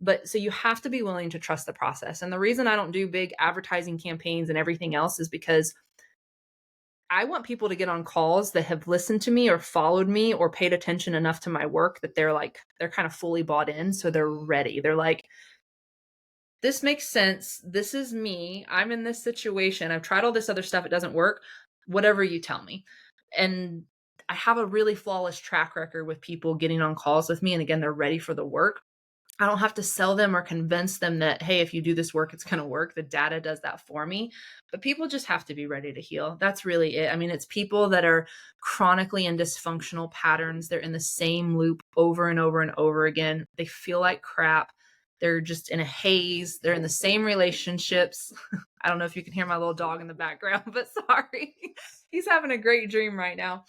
But so you have to be willing to trust the process. And the reason I don't do big advertising campaigns and everything else is because I want people to get on calls that have listened to me or followed me or paid attention enough to my work that they're kind of fully bought in. So they're ready. They're like, this makes sense. This is me. I'm in this situation. I've tried all this other stuff. It doesn't work. Whatever you tell me. And I have a really flawless track record with people getting on calls with me. And again, they're ready for the work. I don't have to sell them or convince them that, hey, if you do this work, it's going to work. The data does that for me. But people just have to be ready to heal. That's really it. I mean, it's people that are chronically in dysfunctional patterns. They're in the same loop over and over and over again. They feel like crap. They're just in a haze. They're in the same relationships. I don't know if you can hear my little dog in the background, but sorry. He's having a great dream right now.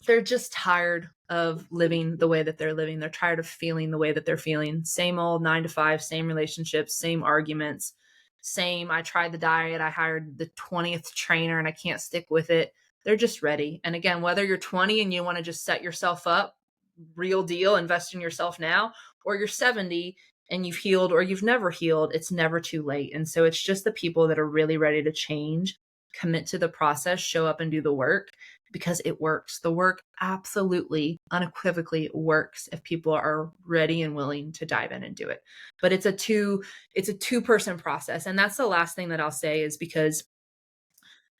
They're just tired of living the way that they're living. They're tired of feeling the way that they're feeling. Same old 9 to 5, same relationships, same arguments, same, I tried the diet, I hired the 20th trainer and I can't stick with it. They're just ready. And again, whether you're 20 and you want to just set yourself up, real deal, invest in yourself now, or you're 70 and you've healed or you've never healed, it's never too late. And so it's just the people that are really ready to change, commit to the process, show up and do the work, because it works. The work absolutely, unequivocally works if people are ready and willing to dive in and do it. But it's a two-person process. And that's the last thing that I'll say is because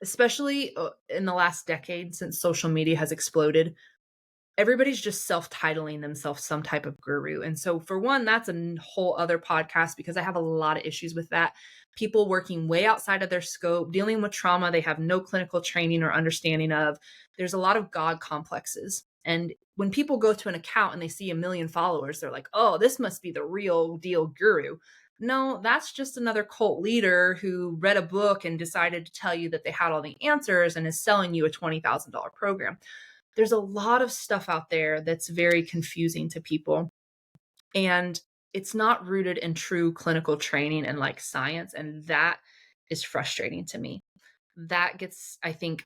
especially in the last decade since social media has exploded, everybody's just self-titling themselves some type of guru. And so for one, that's a whole other podcast because I have a lot of issues with that. People working way outside of their scope, dealing with trauma they have no clinical training or understanding of. There's a lot of God complexes. And when people go to an account and they see 1 million followers, they're like, oh, this must be the real deal guru. No, that's just another cult leader who read a book and decided to tell you that they had all the answers and is selling you a $20,000 program. There's a lot of stuff out there that's very confusing to people. And it's not rooted in true clinical training and like science. And that is frustrating to me. That gets, I think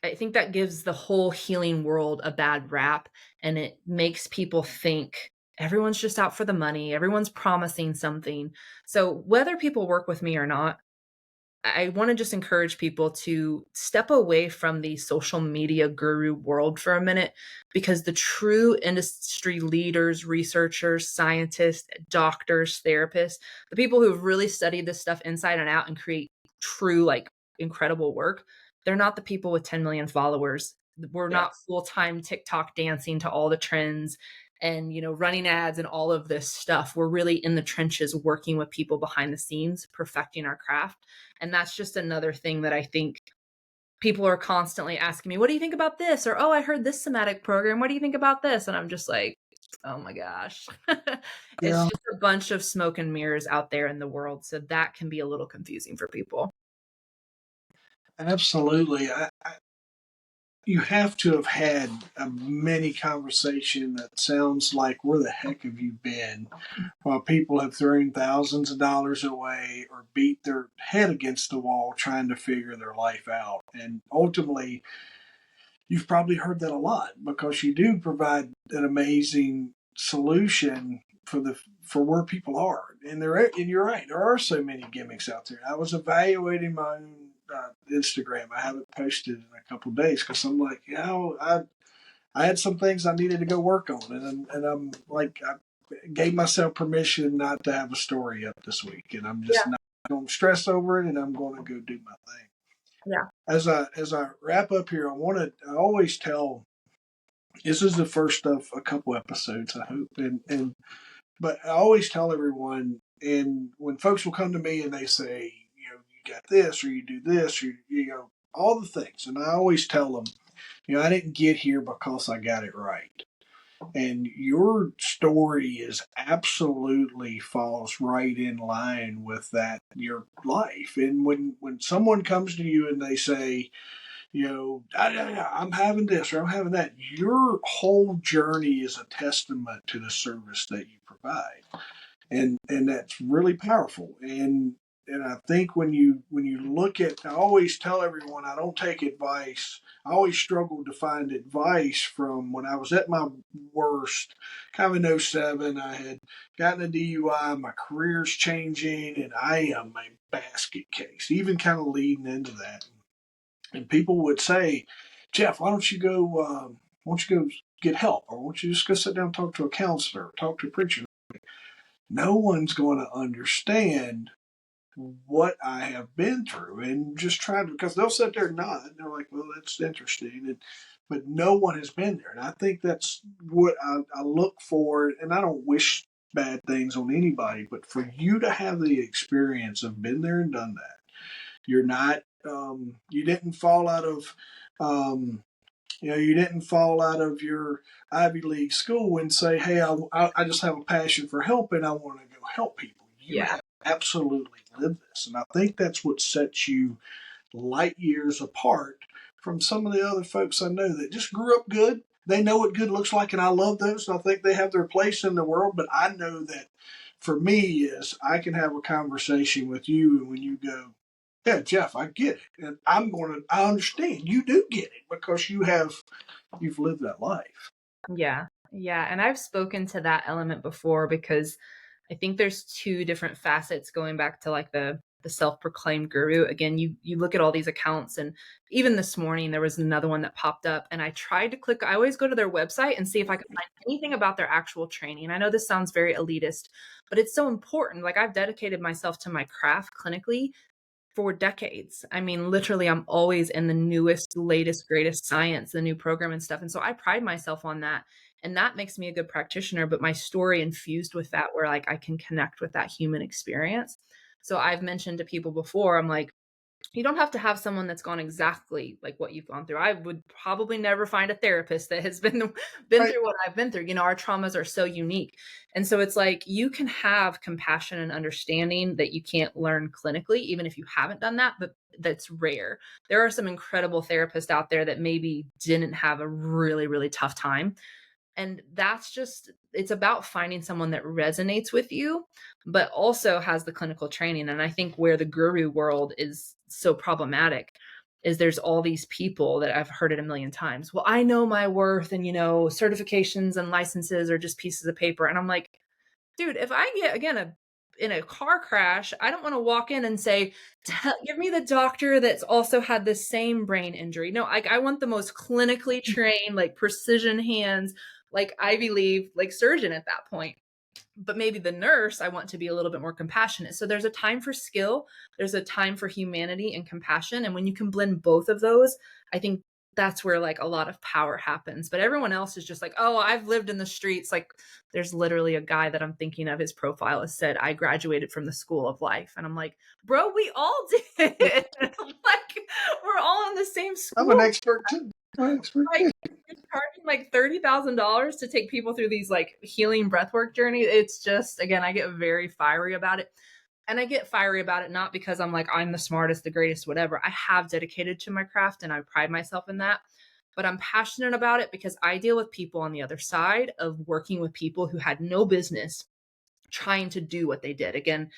that gives the whole healing world a bad rap. And it makes people think everyone's just out for the money. Everyone's promising something. So whether people work with me or not, I want to just encourage people to step away from the social media guru world for a minute, because the true industry leaders, researchers, scientists, doctors, therapists, the people who have really studied this stuff inside and out and create true, like incredible work, they're not the people with 10 million followers. We're not full-time TikTok dancing to all the trends and, running ads and all of this stuff. We're really in the trenches working with people behind the scenes, perfecting our craft. And that's just another thing that I think people are constantly asking me, what do you think about this? Or, oh, I heard this somatic program. What do you think about this? And I'm just like, oh my gosh. It's just a bunch of smoke and mirrors out there in the world. So that can be a little confusing for people. Absolutely. You have to have had a mini conversation that sounds like, where the heck have you been? While people have thrown thousands of dollars away or beat their head against the wall trying to figure their life out. And ultimately, you've probably heard that a lot because you do provide an amazing solution for where people are. And you're right, there are so many gimmicks out there. I was evaluating my own Instagram. I haven't posted in a couple of days because I'm like, I had some things I needed to go work on, and I'm like, I gave myself permission not to have a story up this week, and I'm just not going to stress over it, and I'm going to go do my thing. Yeah. As I wrap up here, I always tell. This is the first of a couple episodes, I hope, but I always tell everyone, and when folks will come to me and they say, you got this, or you do this, or all the things, and I always tell them, I didn't get here because I got it right. And your story is absolutely falls right in line with that, your life. And when someone comes to you and they say, I'm having this or I'm having that, your whole journey is a testament to the service that you provide. And that's really powerful. And I think when you look at, I always tell everyone I don't take advice. I always struggled to find advice from when I was at my worst, kind of in '07. I had gotten a DUI, my career's changing, and I am a basket case, even kind of leading into that. And people would say, Jeff, why don't you go get help? Or why don't you just go sit down and talk to a counselor, or talk to a preacher? No one's going to understand what I have been through, and just try to, because they'll sit there and nod. And they're like, well, that's interesting. But no one has been there. And I think that's what I look for. And I don't wish bad things on anybody, but for you to have the experience of been there and done that, you're not, you didn't fall out of, you didn't fall out of your Ivy League school and say, hey, I just have a passion for helping. I want to go help people. You have absolutely lived this. And I think that's what sets you light years apart from some of the other folks I know that just grew up good. They know what good looks like, and I love those. And I think they have their place in the world. But I know that for me is I can have a conversation with you, and when you go, yeah, Jeff, I get it. And I understand. You do get it because you've lived that life. Yeah. Yeah. And I've spoken to that element before because I think there's two different facets going back to like the self-proclaimed guru. Again, you look at all these accounts, and even this morning there was another one that popped up, and I tried to click. I always go to their website and see if I can find anything about their actual training. I know this sounds very elitist, but it's so important. Like, I've dedicated myself to my craft clinically for decades. I mean, literally, I'm always in the newest, latest, greatest science, the new program and stuff. And so I pride myself on that. And that makes me a good practitioner. But my story infused with that, where like I can connect with that human experience. So I've mentioned to people before, I'm like, you don't have to have someone that's gone exactly like what you've gone through. I would probably never find a therapist that has been Right. through what I've been through. Our traumas are so unique. And so it's like, you can have compassion and understanding that you can't learn clinically, even if you haven't done that, but that's rare. There are some incredible therapists out there that maybe didn't have a really, really tough time. And that's just, it's about finding someone that resonates with you, but also has the clinical training. And I think where the guru world is so problematic is there's all these people that I've heard it a million times. Well, I know my worth, and, certifications and licenses are just pieces of paper. And I'm like, dude, if I get, again, in a car crash, I don't want to walk in and say, give me the doctor that's also had the same brain injury. No, I want the most clinically trained, like precision hands, like Ivy League, like surgeon at that point. But maybe the nurse, I want to be a little bit more compassionate. So there's a time for skill, there's a time for humanity and compassion. And when you can blend both of those, I think that's where like a lot of power happens. But everyone else is just like, oh, I've lived in the streets. Like, there's literally a guy that I'm thinking of, his profile has said, I graduated from the school of life. And I'm like, bro, we all did. Like, we're all in the same school. I'm an expert too. Like, you're charging like $30,000 to take people through these like healing breathwork journeys. It's just, again, I get very fiery about it. And I get fiery about it not because I'm like, I'm the smartest, the greatest, whatever. I have dedicated to my craft and I pride myself in that. But I'm passionate about it because I deal with people on the other side of working with people who had no business trying to do what they did. Again,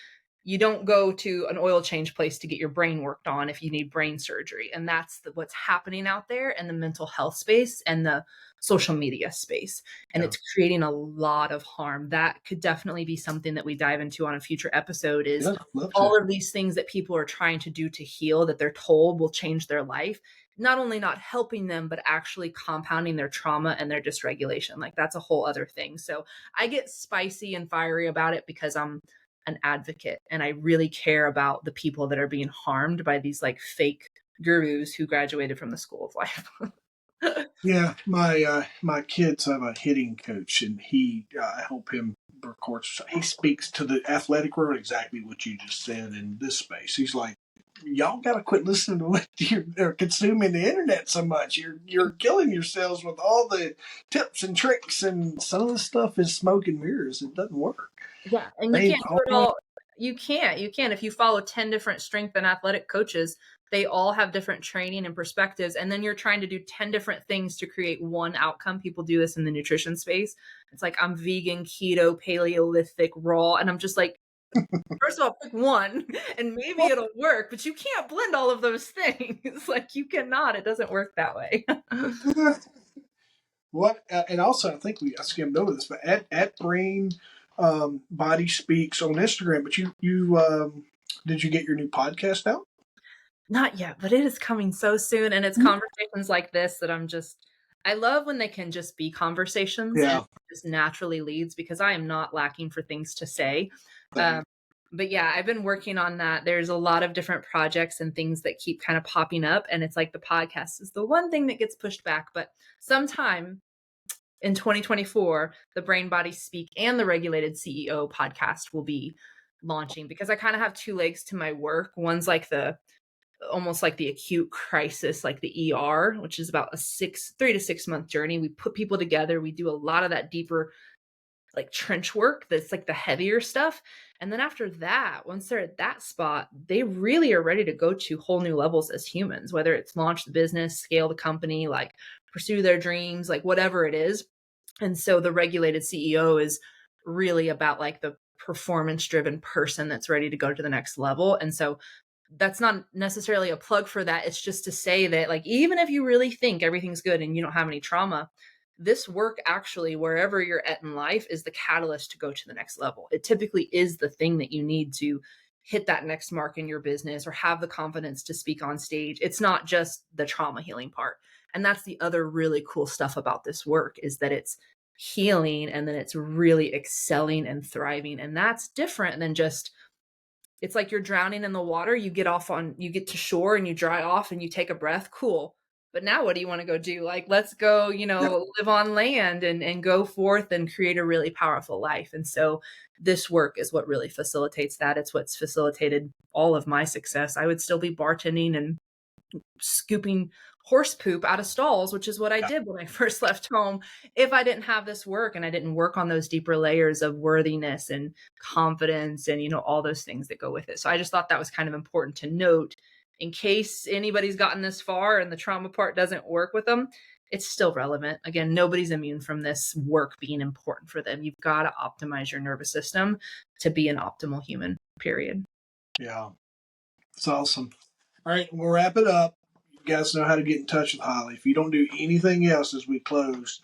you don't go to an oil change place to get your brain worked on if you need brain surgery. And that's what's happening out there in the mental health space and the social media space. And it's creating a lot of harm. That could definitely be something that we dive into on a future episode, is all of these things that people are trying to do to heal that they're told will change their life. Not only not helping them, but actually compounding their trauma and their dysregulation. Like, that's a whole other thing. So I get spicy and fiery about it because I'm an advocate and I really care about the people that are being harmed by these like fake gurus who graduated from the school of life. Yeah, my kids have a hitting coach, and I help him record. He speaks to the athletic world exactly what you just said in this space. He's like, y'all got to quit listening to what you're consuming the internet so much. You're killing yourselves with all the tips and tricks, and some of the stuff is smoke and mirrors. It doesn't work. Yeah, and you can't do it all. You can't. If you follow 10 different strength and athletic coaches, they all have different training and perspectives. And then you're trying to do 10 different things to create one outcome. People do this in the nutrition space. It's like, I'm vegan, keto, Paleolithic, raw. And I'm just like, First of all, pick one and maybe it'll work, but you can't blend all of those things. Like you cannot, it doesn't work that way. What and also I think I skimmed over this, but at Brain Body Speaks on Instagram. But you did you get your new podcast out? Not yet, but it is coming so soon. And it's conversations like this that I love when they can just be conversations and just naturally leads, because I am not lacking for things to say. But yeah, I've been working on that. There's a lot of different projects and things that keep kind of popping up. And it's like the podcast is the one thing that gets pushed back. But sometime in 2024, the Brain Body Speak and the Regulated CEO podcast will be launching, because I kind of have two legs to my work. One's like almost like the acute crisis, like the ER, which is about a 3 to 6 month journey. We put people together. We do a lot of that deeper, like trench work. That's like the heavier stuff. And then after that, once they're at that spot, they really are ready to go to whole new levels as humans, whether it's launch the business, scale the company, like pursue their dreams, like whatever it is. And so the Regulated CEO is really about like the performance driven person that's ready to go to the next level. And so that's not necessarily a plug for that. It's just to say that, like, even if you really think everything's good and you don't have any trauma, this work actually, wherever you're at in life, is the catalyst to go to the next level. It typically is the thing that you need to hit that next mark in your business or have the confidence to speak on stage. It's not just the trauma healing part. And that's the other really cool stuff about this work, is that it's healing and then it's really excelling and thriving. And that's different than just, it's like you're drowning in the water. You get to shore and you dry off and you take a breath. Cool. But now what do you want to go do? Like, let's go, live on land and go forth and create a really powerful life. And so this work is what really facilitates that. It's what's facilitated all of my success. I would still be bartending and scooping horse poop out of stalls, which is what I did when I first left home, if I didn't have this work and I didn't work on those deeper layers of worthiness and confidence and, all those things that go with it. So I just thought that was kind of important to note in case anybody's gotten this far and the trauma part doesn't work with them. It's still relevant. Again, nobody's immune from this work being important for them. You've got to optimize your nervous system to be an optimal human, period. Yeah. It's awesome. All right, we'll wrap it up. You guys know how to get in touch with Holly. If you don't do anything else as we close,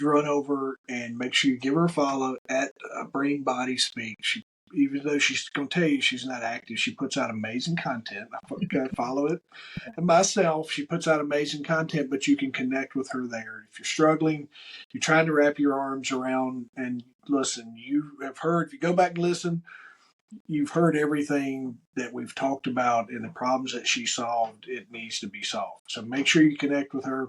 run over and make sure you give her a follow at Brain Body Speak. Even though she's going to tell you she's not active, she puts out amazing content. I've got to follow it. And myself, she puts out amazing content, but you can connect with her there. If you're struggling, you're trying to wrap your arms around and listen, you have heard, if you go back and listen, you've heard everything that we've talked about and the problems that she solved. It needs to be solved. So make sure you connect with her.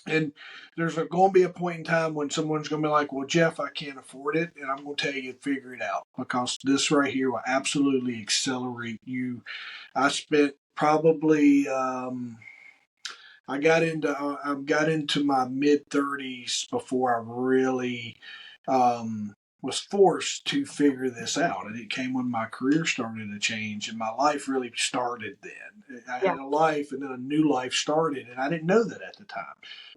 And there's going to be a point in time when someone's going to be like, well, Jeff, I can't afford it. And I'm going to tell you, figure it out, because this right here will absolutely accelerate you. I spent probably, I got into my mid 30s before I really, was forced to figure this out. And it came when my career started to change and my life really started then. I had a life and then a new life started, and I didn't know that at the time.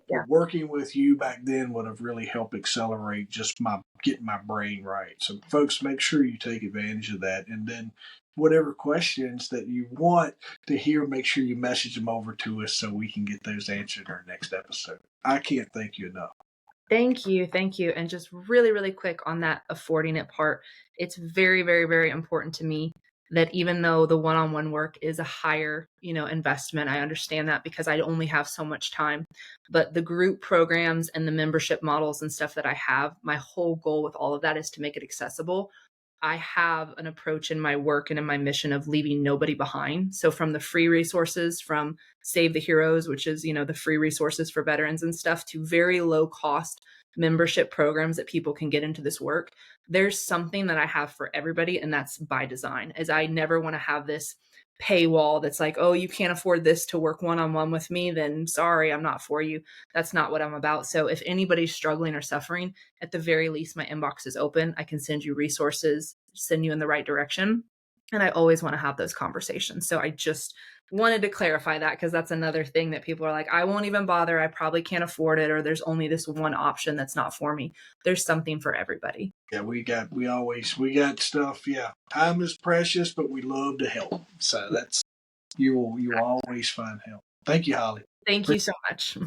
But working with you back then would have really helped accelerate just getting my brain right. So folks, make sure you take advantage of that. And then whatever questions that you want to hear, make sure you message them over to us so we can get those answered in our next episode. I can't thank you enough. Thank you. Thank you. And just really, really quick on that affording it part. It's very, very, very important to me that even though the one-on-one work is a higher, investment, I understand that because I only have so much time, but the group programs and the membership models and stuff that I have, my whole goal with all of that is to make it accessible. I have an approach in my work and in my mission of leaving nobody behind. So from the free resources, from Save the Heroes, which is, the free resources for veterans and stuff, to very low cost membership programs that people can get into this work. There's something that I have for everybody, and that's by design, as I never want to have this paywall that's like, oh, you can't afford this to work one-on-one with me, then sorry, I'm not for you. That's not what I'm about. So if anybody's struggling or suffering, at the very least, my inbox is open. I can send you resources, send you in the right direction. And I always want to have those conversations. So I just wanted to clarify that, because that's another thing that people are like, I won't even bother. I probably can't afford it, or there's only this one option that's not for me. There's something for everybody. Yeah, we got stuff. Yeah, time is precious, but we love to help. So that's you will always find help. Thank you, Holly. Thank you so much.